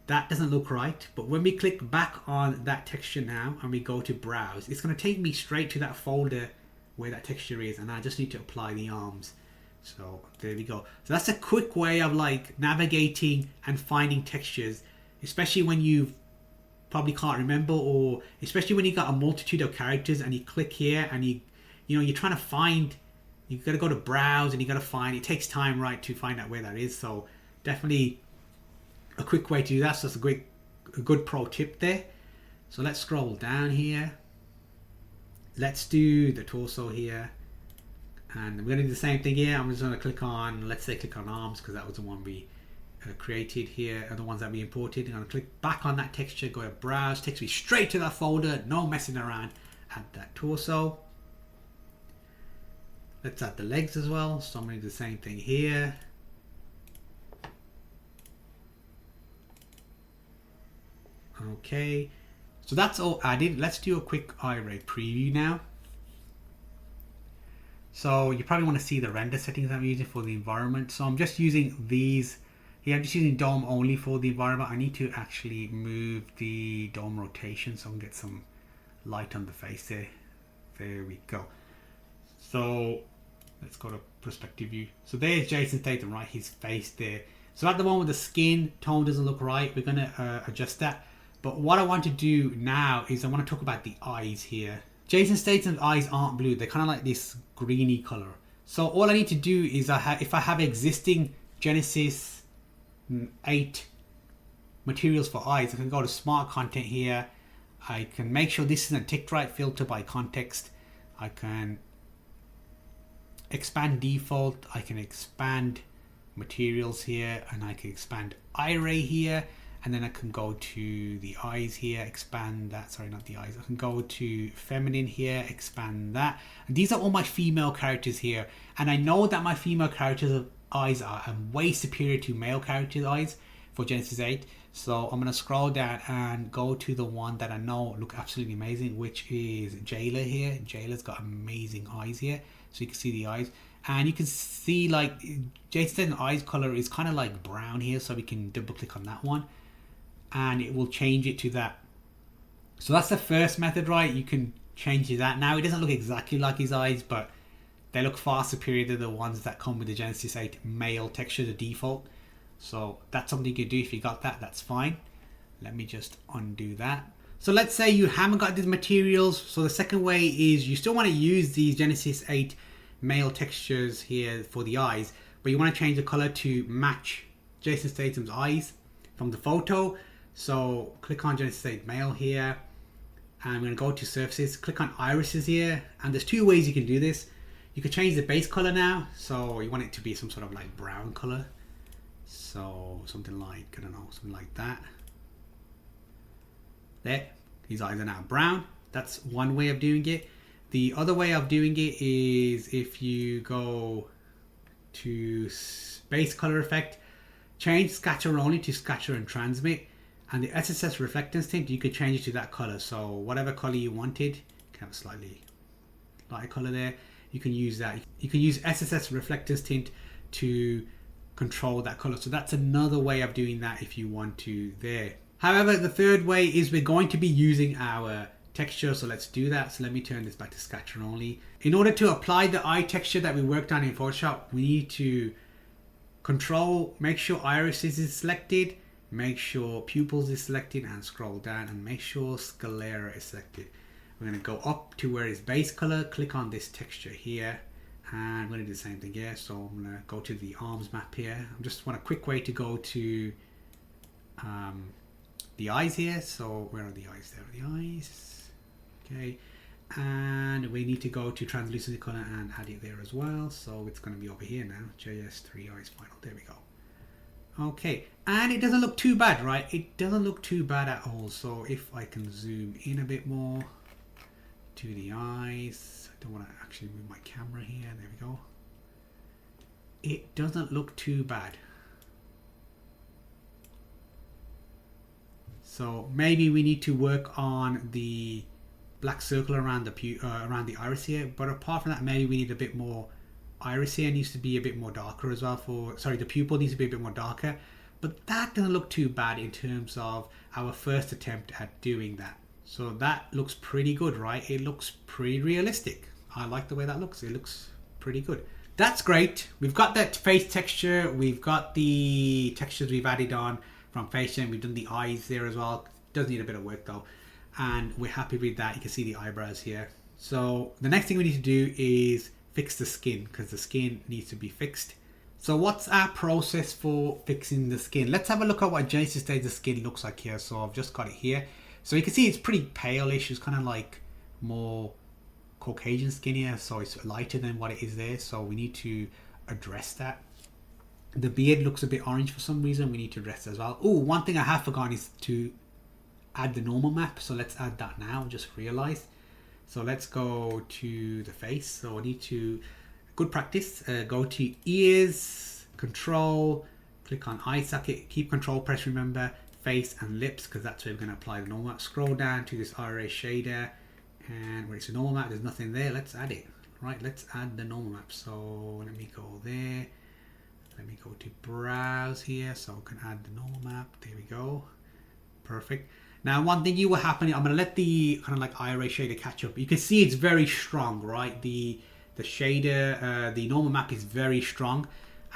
That doesn't look right. But when we click back on that texture now and we go to browse, it's going to take me straight to that folder where that texture is, and I just need to apply the arms. So there we go. So that's a quick way of like navigating and finding textures, especially when you probably can't remember, or especially when you got a multitude of characters and you click here and you're trying to find, you got to go to browse and you got to find, it takes time, right, to find out where that is. So definitely a quick way to do that. So that's a good pro tip there. So let's scroll down here. Let's do the torso here, and we're going to do the same thing here. I'm just going to click on, let's say click on arms, because that was the one we created here, and the ones that we imported. I'm going to click back on that texture, go to browse, takes me straight to that folder, no messing around. Add that torso. Let's add the legs as well. So I'm going to do the same thing here. Okay, so that's all added. Let's do a quick iRay preview now. So you probably want to see the render settings I'm using for the environment. So I'm just using these here. I'm just using dome only for the environment. I need to actually move the dome rotation so I can get some light on the face there. There we go. So let's go to perspective view. So there's Jason Statham, right? His face there. So at the moment the skin tone doesn't look right. We're going to adjust that. But what I want to do now is I want to talk about the eyes here. Jason Statham's eyes aren't blue. They're kind of like this greeny color. So all I need to do is if I have existing Genesis 8 materials for eyes, I can go to smart content here. I can make sure this isn't ticked right, filter by context. I can expand default. I can expand materials here, and I can expand iRay here. And then I can go to the eyes here, expand that, sorry, not the eyes. I can go to feminine here, expand that. And these are all my female characters here. And I know that my female characters' eyes are way superior to male characters' eyes, for Genesis 8. So I'm gonna scroll down and go to the one that I know look absolutely amazing, which is Jayla here. Jayla's got amazing eyes here, so you can see the eyes, and you can see like Jason's eyes color is kind of like brown here, so we can double click on that one and it will change it to that. So that's the first method, right? You can change that. Now it doesn't look exactly like his eyes, but they look far superior to the ones that come with the Genesis 8 male texture, the default. So that's something you could do. If you got that, that's fine. Let me just undo that. So let's say you haven't got these materials. So the second way is you still want to use these Genesis 8 male textures here for the eyes, but you want to change the color to match Jason Statham's eyes from the photo. So click on Genesis 8 male here, and I'm going to go to surfaces, click on irises here, and there's two ways you can do this. You can change the base color now, so you want it to be some sort of like brown color, so something like, I don't know, something like that. There, his eyes are now brown. That's one way of doing it. The other way of doing it is if you go to base color effect, change scatter only to scatter and transmit, and the SSS reflectance tint, you could change it to that color. So whatever color you wanted, you can have a slightly lighter color there. You can use that. You can use SSS reflectance tint to control that color. So that's another way of doing that if you want to there. However, the third way is we're going to be using our texture. So let's do that. So let me turn this back to scatter only. In order to apply the eye texture that we worked on in Photoshop, we need to control, make sure irises is selected, make sure pupils is selected, and scroll down and make sure sclera is selected. We're going to go up to where it's base color, click on this texture here, and I'm going to do the same thing here. So I'm going to go to the arms map here. I just want a quick way to go to the eyes here. So where are the eyes? There are the eyes. Okay, and we need to go to translucency color and add it there as well. So it's going to be over here now, JS3 eyes final. There we go. Okay, and it doesn't look too bad, right? It doesn't look too bad at all. So if I can zoom in a bit more to the eyes, I don't want to actually move my camera here. There we go. It doesn't look too bad. So maybe we need to work on the black circle around the iris here, but apart from that, maybe we need a bit more. Iris here needs to be a bit more darker as well. The pupil needs to be a bit more darker, but that doesn't look too bad in terms of our first attempt at doing that. So that looks pretty good, right? It looks pretty realistic. I like the way that looks. It looks pretty good. That's great. We've got that face texture. We've got the textures we've added on from FaceGen. We've done the eyes there as well. Does need a bit of work though, and we're happy with that. You can see the eyebrows here. So the next thing we need to do is fix the skin, because the skin needs to be fixed. So what's our process for fixing the skin? Let's have a look at what Genesis says the skin looks like here. So I've just got it here. So you can see it's pretty pale-ish. It's kind of like more Caucasian skin here. So it's lighter than what it is there. So we need to address that. The beard looks a bit orange for some reason. We need to address that as well. Oh, one thing I have forgotten is to add the normal map. So let's add that now. Just realized. So let's go to the face. So I need to, good practice, go to ears, control, click on eye socket, keep control press, remember, face and lips, because that's where we're going to apply the normal map. Scroll down to this RA shader, and where it's a normal map, there's nothing there. Let's add it. Right, let's add the normal map. So let me go there. Let me go to browse here, so I can add the normal map. There we go. Perfect. Now, one thing you will happen, I'm going to let the kind of like IRA shader catch up. You can see it's very strong, right? The shader, the normal map is very strong,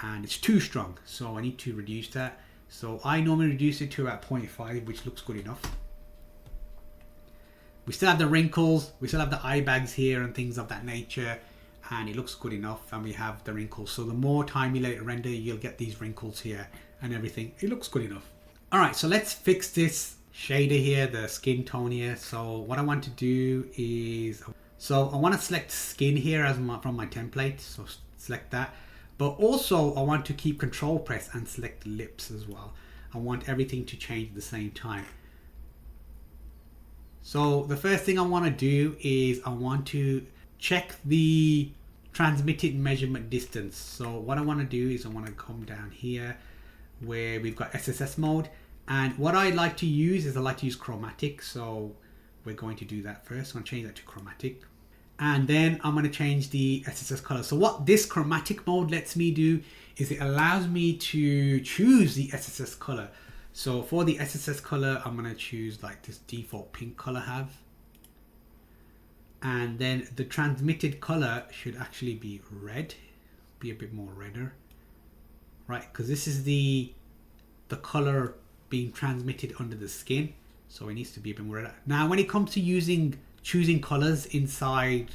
and it's too strong. So I need to reduce that. So I normally reduce it to about 0.5, which looks good enough. We still have the wrinkles, we still have the eye bags here and things of that nature, and it looks good enough, and we have the wrinkles. So the more time you let it render, you'll get these wrinkles here and everything. It looks good enough. All right, so let's fix this shader here, the skin tone here. So what I want to do is, so I want to select skin here as from my template. So select that, but also I want to keep control press and select lips as well. I want everything to change at the same time. So the first thing I want to do is I want to check the transmitted measurement distance. So what I want to do is I want to come down here where we've got SSS mode. And what I like to use is I like to use chromatic. So we're going to do that first. I'm going to change that to chromatic. And then I'm going to change the SSS color. So what this chromatic mode lets me do is it allows me to choose the SSS color. So for the SSS color, I'm going to choose like this default pink color I have. And then the transmitted color should actually be red, be a bit more redder, right? Because this is the color being transmitted under the skin. So it needs to be a bit more redder. Now, when it comes to choosing colors inside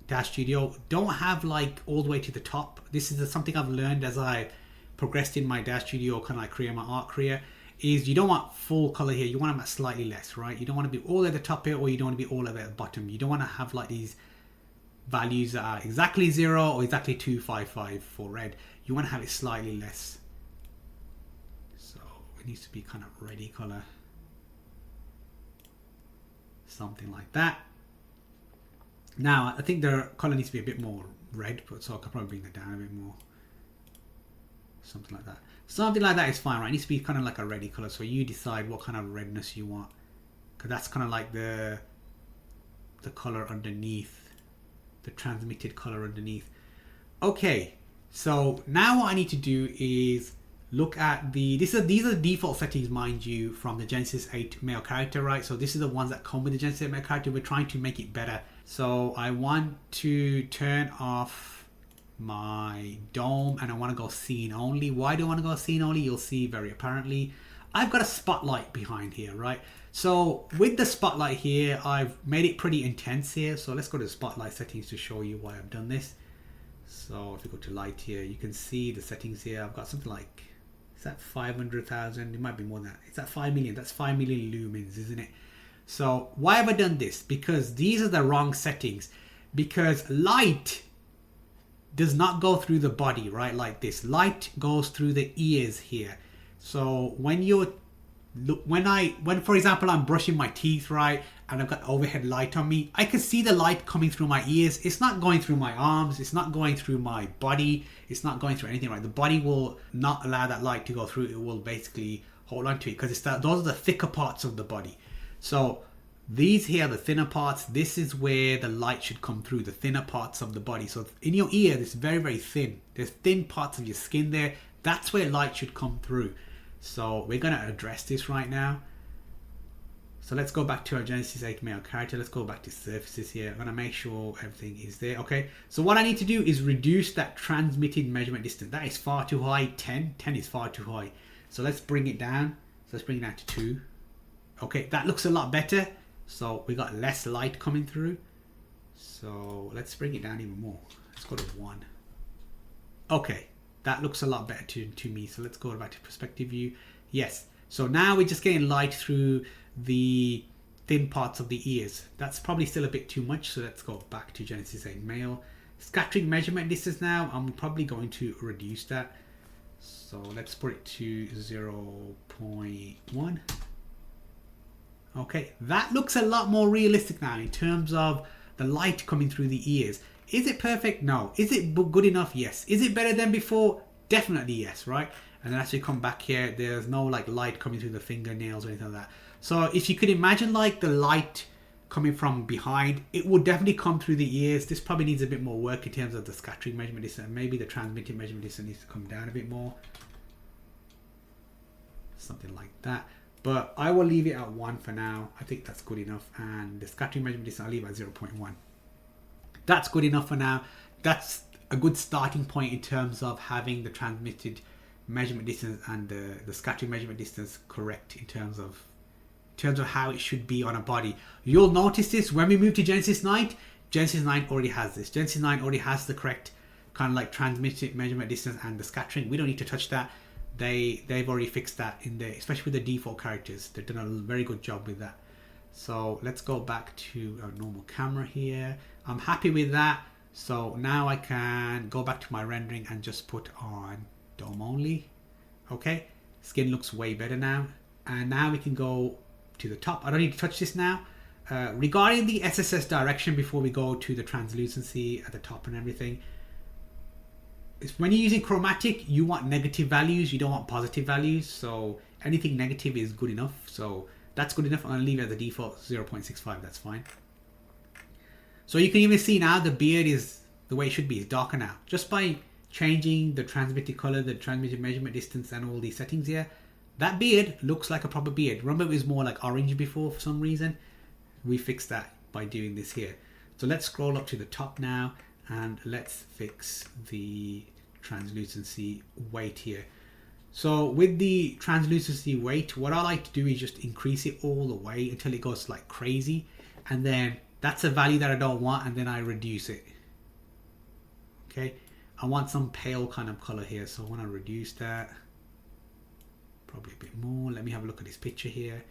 DAZSTUDIO, don't have like all the way to the top. This is something I've learned as I progressed in my DAZSTUDIO kind of like career, my art career, is you don't want full color here. You want them at slightly less, right? You don't want to be all at the top here, or you don't want to be all at the bottom. You don't want to have like these values that are exactly 0 or exactly 255 for red. You want to have it slightly less. So it needs to be kind of reddy color. Something like that. Now, I think the color needs to be a bit more red, but so I can probably bring that down a bit more. Something like that. Something like that is fine, right? It needs to be kind of like a reddy color. So you decide what kind of redness you want, because that's kind of like the color underneath, the transmitted color underneath. Okay, so now what I need to do is look at these are the default settings, mind you, from the Genesis 8 male character, right? So this is the ones that come with the Genesis 8 male character. We're trying to make it better. So I want to turn off my dome and I want to go scene only. Why do I want to go scene only? You'll see very apparently. I've got a spotlight behind here, right? So with the spotlight here, I've made it pretty intense here. So let's go to the spotlight settings to show you why I've done this. So if you go to light here, you can see the settings here. I've got something like, is that 500,000? It might be more than that. It's at 5 million. That's 5 million lumens, isn't it? So why have I done this? Because these are the wrong settings. Because light does not go through the body, right? Like this. Light goes through the ears here. So when for example, I'm brushing my teeth, right? And I've got overhead light on me, I can see the light coming through my ears. It's not going through my arms. It's not going through my body. It's not going through anything, right? The body will not allow that light to go through. It will basically hold on to it because those are the thicker parts of the body. So these here are the thinner parts. This is where the light should come through, the thinner parts of the body. So in your ear, it's very, very thin. There's thin parts of your skin there. That's where light should come through. So we're going to address this right now. So let's go back to our Genesis 8 male character. Let's go back to surfaces here. I'm going to make sure everything is there. Okay. So what I need to do is reduce that transmitted measurement distance. That is far too high. 10 is far too high. So let's bring it down. So let's bring it down to 2. Okay. That looks a lot better. So we got less light coming through. So let's bring it down even more. Let's go to 1. Okay, that looks a lot better to me. So let's go back to perspective view. Yes. So now we're just getting light through the thin parts of the ears. That's probably still a bit too much. So let's go back to Genesis 8 male. Scattering measurement distance now. I'm probably going to reduce that. So let's put it to 0.1. Okay, that looks a lot more realistic now in terms of the light coming through the ears. Is it perfect? No. Is it good enough? Yes. Is it better than before? Definitely yes, right? And then as you come back here, there's no like light coming through the fingernails or anything like that. So if you could imagine like the light coming from behind, it will definitely come through the ears. This probably needs a bit more work in terms of the scattering measurement distance. Maybe the transmitted measurement distance needs to come down a bit more. Something like that. But I will leave it at 1 for now. I think that's good enough. And the scattering measurement distance, I'll leave at 0.1. That's good enough for now. That's a good starting point in terms of having the transmitted measurement distance and the scattering measurement distance correct in terms of how it should be on a body. You'll notice this when we move to Genesis 9. Genesis 9 already has this. Genesis 9 already has the correct kind of like transmitted measurement distance and the scattering. We don't need to touch that. They've already fixed that in there, especially with the default characters. They've done a very good job with that. So let's go back to our normal camera here. I'm happy with that. So now I can go back to my rendering and just put on dome only. Okay, skin looks way better now. And now we can go to the top. I don't need to touch this now. Regarding the SSS direction, before we go to the translucency at the top and everything, when you're using chromatic, you want negative values, you don't want positive values. So anything negative is good enough. So that's good enough. I'm gonna leave it as the default 0.65, that's fine. So you can even see now the beard is the way it should be, it's darker now. Just by changing the transmitted color, the transmitted measurement distance and all these settings here, that beard looks like a proper beard. Remember it was more like orange before for some reason? We fixed that by doing this here. So let's scroll up to the top now and let's fix the translucency weight here. So with the translucency weight, what I like to do is just increase it all the way until it goes like crazy, and then that's a value that I don't want, and then I reduce it. Okay, I want some pale kind of color here, so I want to reduce that probably a bit more. Let me have a look at this picture here.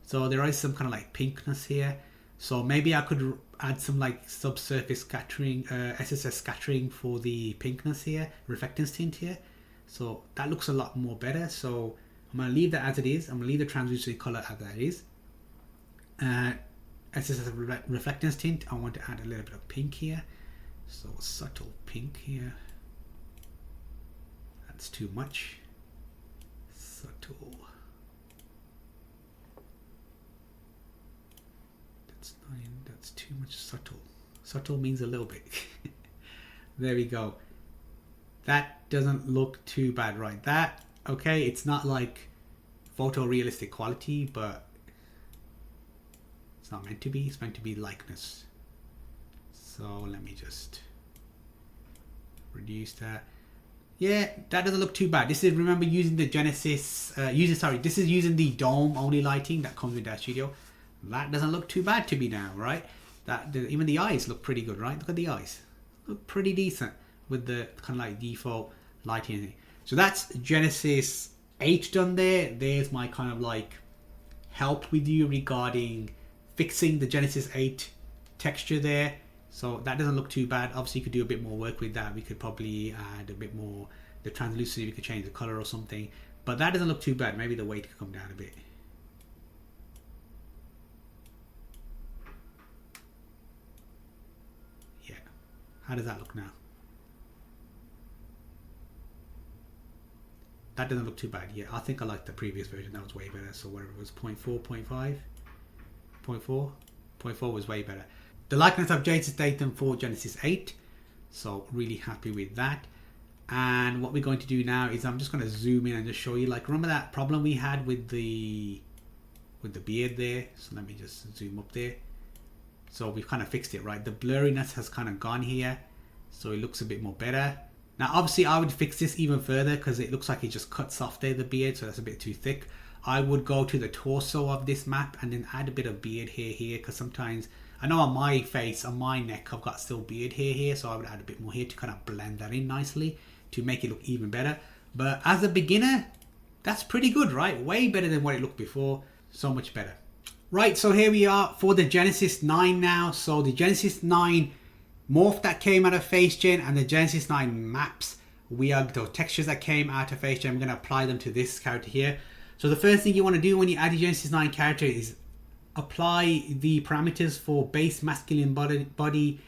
So there is some kind of like pinkness here, so maybe I could add some like subsurface scattering, SSS scattering for the pinkness here, reflectance tint here. So that looks a lot more better. So I'm going to leave that as it is. I'm going to leave the translucency color as that is. SSS reflectance tint, I want to add a little bit of pink here. So subtle pink here. That's too much. Subtle. That's 9. That's too much subtle. Subtle means a little bit. There we go. That doesn't look too bad, right? That, okay, it's not like photorealistic quality, but it's not meant to be. It's meant to be likeness. So let me just reduce that. Yeah, that doesn't look too bad. This is, remember, using the Genesis, this is using the dome only lighting that comes with Daz Studio. That doesn't look too bad to me now, right? Even the eyes look pretty good, right? Look at the eyes. Look pretty decent with the kind of like default lighting. So that's Genesis 8 done there. There's my kind of like help with you regarding fixing the Genesis 8 texture there. So that doesn't look too bad. Obviously you could do a bit more work with that. We could probably add a bit more, the translucency, we could change the color or something. But that doesn't look too bad. Maybe the weight could come down a bit. Yeah. How does that look now? That doesn't look too bad. Yeah, I think I like the previous version. That was way better. So whatever it was, 0.4, 0.5, 0.4, 0.4 was way better. The likeness of Jason Statham for Genesis 8. So really happy with that. And what we're going to do now is I'm just going to zoom in and just show you, like, remember that problem we had with the beard there? So let me just zoom up there. So we've kind of fixed it, right? The blurriness has kind of gone here. So it looks a bit more better. Now, obviously, I would fix this even further because it looks like it just cuts off there, the beard, so that's a bit too thick. I would go to the torso of this map and then add a bit of beard hair here, because sometimes, I know on my face, on my neck, I've got still beard hair here, so I would add a bit more here to kind of blend that in nicely to make it look even better. But as a beginner, that's pretty good, right? Way better than what it looked before. So much better. Right, so here we are for the Genesis 9 now. So the Genesis 9 Morph that came out of FaceGen and the Genesis 9 maps, we are the textures that came out of FaceGen. I'm going to apply them to this character here. So the first thing you want to do when you add your Genesis 9 character is apply the parameters for base masculine body,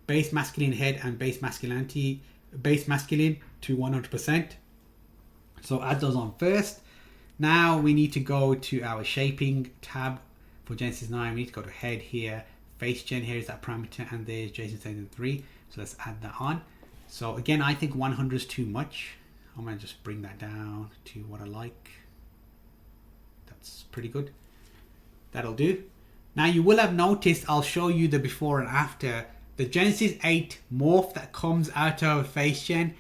base masculine head, and base masculine to 100%. So add those on first. Now we need to go to our shaping tab for Genesis 9. We need to go to head here. FaceGen here is that parameter, and there's Jason Statham 3. So let's add that on. So again, I think 100 is too much. I'm going to just bring that down to what I like. That's pretty good. That'll do. Now you will have noticed, I'll show you the before and after. The Genesis 8 morph that comes out of FaceGen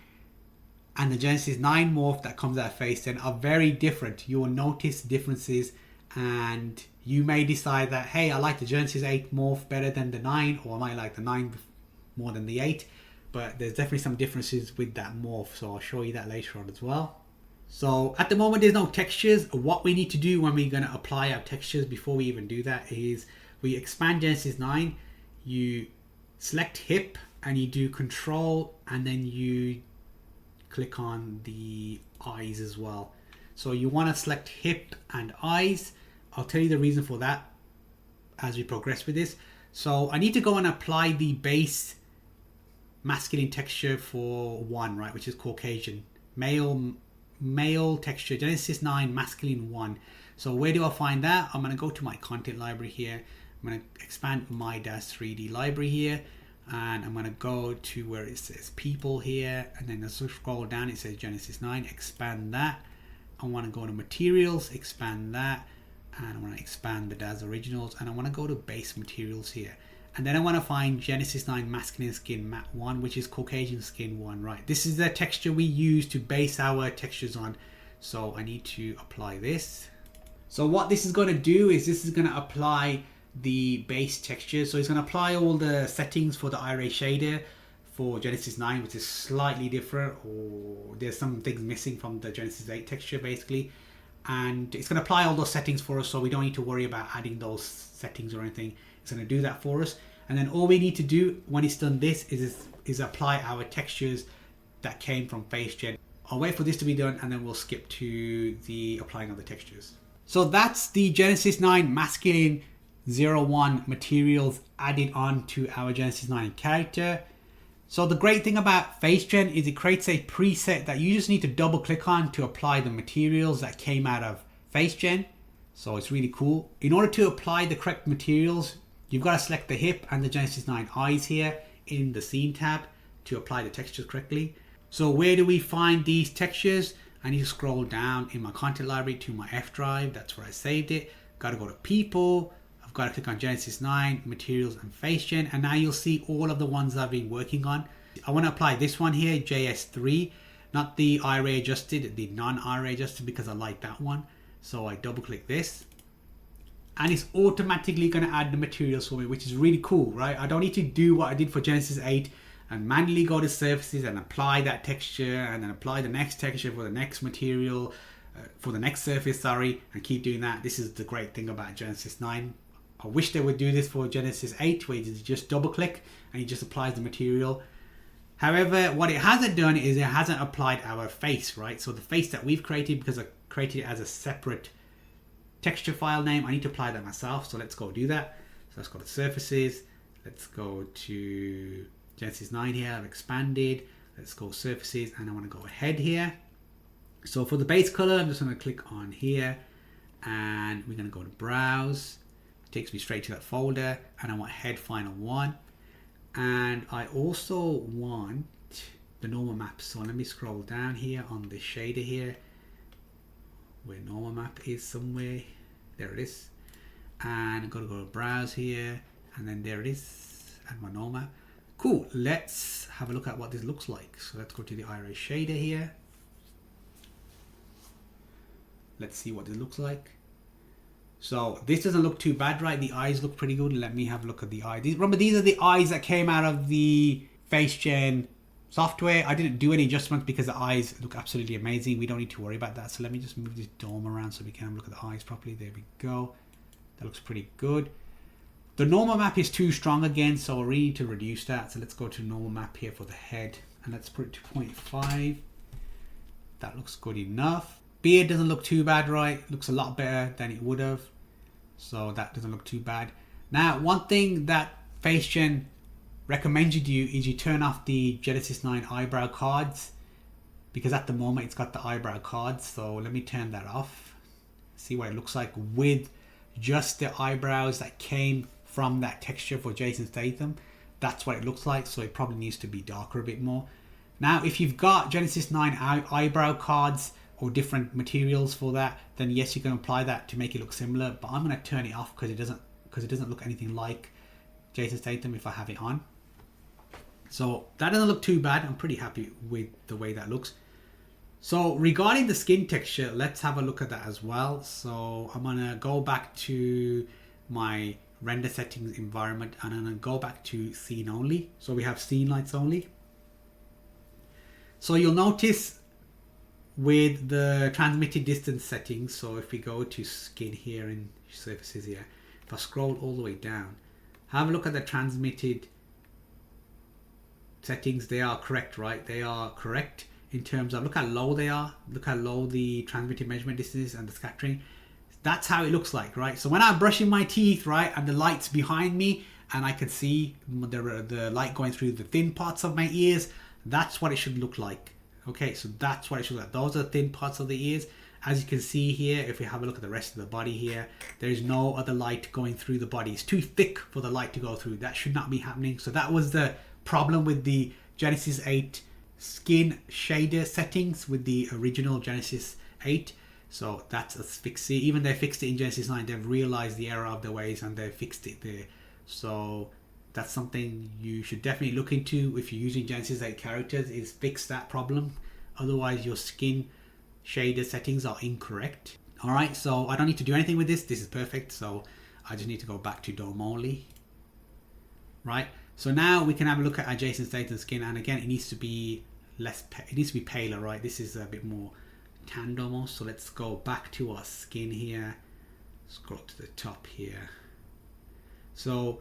and the Genesis 9 morph that comes out of FaceGen are very different. You will notice differences, and you may decide that, hey, I like the Genesis 8 morph better than the 9, or I might like the 9 more than the 8. But there's definitely some differences with that morph, so I'll show you that later on as well. So at the moment there's no textures. What we need to do when we're going to apply our textures, before we even do that, is we expand Genesis 9, you select hip and you do control, and then you click on the eyes as well. So you want to select hip and eyes. I'll tell you the reason for that as we progress with this. So I need to go and apply the base masculine texture for 1, right, which is Caucasian. Male texture, Genesis 9 masculine 1. So where do I find that? I'm going to go to my content library here. I'm going to expand my Daz 3D library here, and I'm going to go to where it says people here, and then as I scroll down it says Genesis 9, expand that. I want to go to materials, expand that, and I want to expand the Daz originals, and I want to go to base materials here. And then I want to find Genesis 9 masculine skin matte 1, which is Caucasian skin 1, right? This is the texture we use to base our textures on. So I need to apply this. So what this is going to do is this is going to apply the base texture. So it's going to apply all the settings for the eye shader for Genesis 9, which is slightly different, or there's some things missing from the Genesis 8 texture basically. And it's going to apply all those settings for us, so we don't need to worry about adding those settings or anything. It's going to do that for us. And then all we need to do when it's done this is apply our textures that came from FaceGen. I'll wait for this to be done and then we'll skip to the applying of the textures. So that's the Genesis 9 masculine 01 materials added on to our Genesis 9 character. So the great thing about FaceGen is it creates a preset that you just need to double click on to apply the materials that came out of FaceGen. So it's really cool. In order to apply the correct materials, you've got to select the hip and the Genesis 9 eyes here in the scene tab to apply the textures correctly. So where do we find these textures? I need to scroll down in my content library to my F drive. That's where I saved it. Got to go to people. I've got to click on Genesis 9, materials and FaceGen. And now you'll see all of the ones I've been working on. I want to apply this one here, JS3, not the eye adjusted, the non-eye adjusted, because I like that one. So I double click this. And it's automatically going to add the materials for me, which is really cool, right? I don't need to do what I did for Genesis 8 and manually go to surfaces and apply that texture and then apply the next texture for the next material, for the next surface, sorry, and keep doing that. This is the great thing about Genesis 9. I wish they would do this for Genesis 8, where you just double click and it just applies the material. However, what it hasn't done is it hasn't applied our face, right? So the face that we've created, because I created it as a separate texture file name, I need to apply that myself. So let's go do that. So let's go to surfaces. Let's go to Genesis 9 here. I've expanded. Let's go surfaces, and I want to go ahead here. So for the base color, I'm just going to click on here, and we're going to go to browse. It takes me straight to that folder, and I want head final 1. And I also want the normal map. So let me scroll down here on the shader here, where normal map is somewhere. There it is. And I'm going to go to browse here, and then there it is, and my normal map. Cool. Let's have a look at what this looks like. So let's go to the iris shader here. Let's see what this looks like. So this doesn't look too bad, right? The eyes look pretty good. Let me have a look at the eye. Remember, these are the eyes that came out of the FaceGen software. I didn't do any adjustments because the eyes look absolutely amazing. We don't need to worry about that. So let me just move this dome around so we can look at the eyes properly. There we go. That looks pretty good. The normal map is too strong again, so we need to reduce that. So let's go to normal map here for the head, and let's put it to 0.5. That looks good enough. Beard doesn't look too bad, right? Looks a lot better than it would have. So that doesn't look too bad. Now, one thing that FaceGen recommends you do is you turn off the Genesis 9 eyebrow cards, because at the moment it's got the eyebrow cards. So let me turn that off. See what it looks like with just the eyebrows that came from that texture for Jason Statham. That's what it looks like. So it probably needs to be darker a bit more. Now, if you've got Genesis 9 eyebrow cards or different materials for that, then yes, you can apply that to make it look similar. But I'm going to turn it off because it doesn't look anything like Jason Statham if I have it on. So that doesn't look too bad. I'm pretty happy with the way that looks. So regarding the skin texture, let's have a look at that as well. So I'm going to go back to my render settings environment, and I'm going to go back to scene only. So we have scene lights only. So you'll notice with the transmitted distance settings, so if we go to skin here in surfaces here, if I scroll all the way down, have a look at the transmitted settings. They are correct, right? They are correct in terms of, look how low they are, look how low the transmitted measurement distance and the scattering. That's how it looks like, right? So when I'm brushing my teeth, right, and the light's behind me and I can see the light going through the thin parts of my ears. That's what it should look like. Okay, so that's what it should look like. Those are the thin parts of the ears. As you can see here, if we have a look at the rest of the body here, there is no other light going through the body. It's too thick for the light to go through. That should not be happening. So that was the problem with the Genesis 8 skin shader settings with the original Genesis 8. So that's a fix. Even they fixed it in Genesis 9. They've realized the error of their ways and they fixed it there. So that's something you should definitely look into if you're using Genesis 8 characters, is fix that problem. Otherwise your skin shader settings are incorrect. Alright, so I don't need to do anything with this. This is perfect. So I just need to go back to dome only. Right, so now we can have a look at our Jason Statham skin, and again it needs to be it needs to be paler, right? This is a bit more tanned almost. So let's go back to our skin here, scroll to the top here. So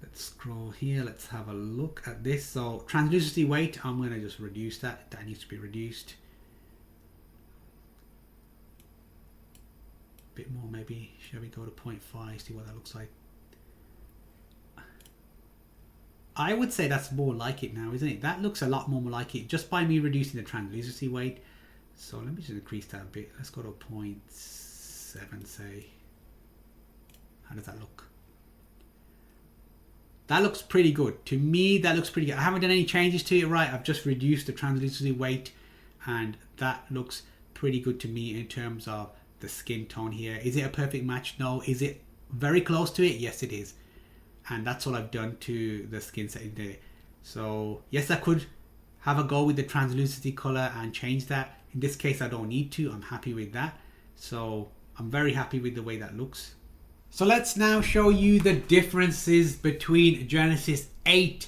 let's scroll here, let's have a look at this. So translucency weight, I'm going to just reduce that. That needs to be reduced a bit more maybe. Shall we go to 0.5, see what that looks like? I would say that's more like it now, isn't it? That looks a lot more like it just by me reducing the translucency weight. So let me just increase that a bit. Let's go to 0.7 say. How does that look? That looks pretty good. To me, that looks pretty good. I haven't done any changes to it, right? I've just reduced the translucency weight and that looks pretty good to me in terms of the skin tone here. Is it a perfect match? No. Is it very close to it? Yes, it is. And that's all I've done to the skin setting there. So yes, I could have a go with the translucency color and change that. In this case, I don't need to. I'm happy with that. So I'm very happy with the way that looks. So let's now show you the differences between Genesis 8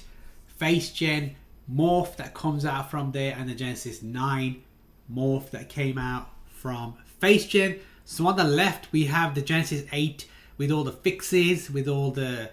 FaceGen Morph that comes out from there and the Genesis 9 Morph that came out from FaceGen. So on the left, we have the Genesis 8 with all the fixes, with all the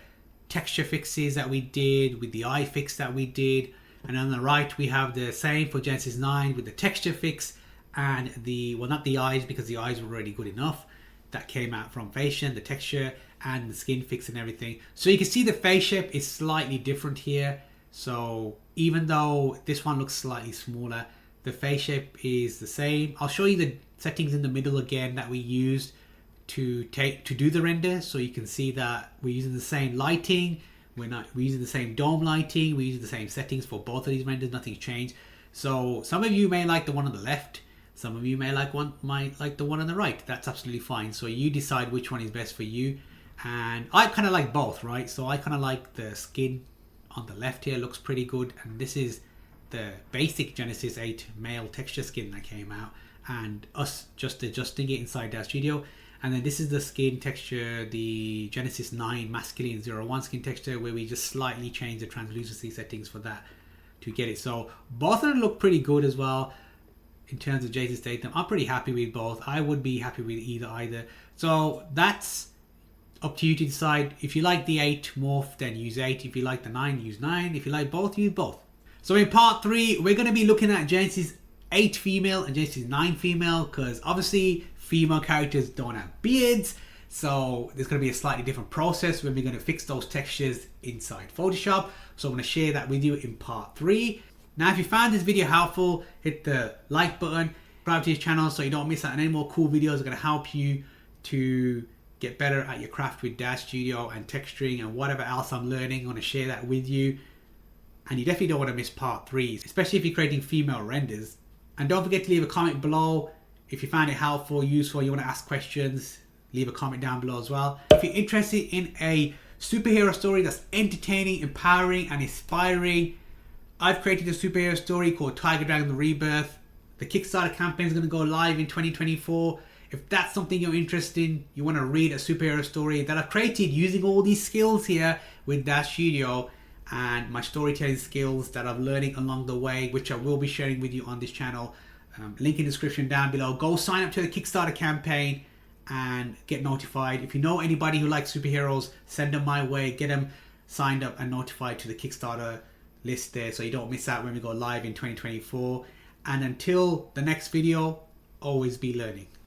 texture fixes that we did, with the eye fix that we did. And on the right, we have the same for Genesis 9 with the texture fix and the, well, not the eyes because the eyes were already good enough. That came out from FaceGen, the texture and the skin fix and everything. So you can see the face shape is slightly different here. So even though this one looks slightly smaller, the face shape is the same. I'll show you the settings in the middle again that we used to do the render, so you can see that we're using the same lighting. We're using the same dome lighting. We're using the same settings for both of these renders. Nothing's changed. So some of you may like the one on the left. Some of you may like the one on the right. That's absolutely fine. So you decide which one is best for you. And I kind of like both, right? So I kind of like the skin on the left here. Looks pretty good. And this is the basic Genesis 8 male texture skin that came out, and us just adjusting it inside Daz Studio. And then this is the skin texture, the Genesis 9 masculine 01 skin texture, where we just slightly change the translucency settings for that to get it. So both of them look pretty good as well. In terms of Jason Statham, I'm pretty happy with both. I would be happy with either. So that's up to you to decide. If you like the 8 morph, then use 8. If you like the 9, use 9. If you like both, use both. So in part 3, we're going to be looking at Genesis 8 female and Genesis 9 female, because obviously female characters don't have beards. So there's going to be a slightly different process when we're going to fix those textures inside Photoshop. So I'm going to share that with you in part 3. Now, if you found this video helpful, hit the like button, subscribe to this channel so you don't miss out on any more cool videos that are going to help you to get better at your craft with Daz Studio and texturing and whatever else I'm learning. I'm going to share that with you. And you definitely don't want to miss part 3, especially if you're creating female renders. And don't forget to leave a comment below if you found it helpful, useful, you want to ask questions. Leave a comment down below as well. If you're interested in a superhero story that's entertaining, empowering, and inspiring, I've created a superhero story called Tiger Dragon: The Rebirth. The Kickstarter campaign is going to go live in 2024. If that's something you're interested in, you want to read a superhero story that I've created using all these skills here with Daz Studio and my storytelling skills that I'm learning along the way, which I will be sharing with you on this channel. Link in the description down below. Go sign up to the Kickstarter campaign and get notified. If you know anybody who likes superheroes, send them my way. Get them signed up and notified to the Kickstarter list there so you don't miss out when we go live in 2024. And until the next video, always be learning.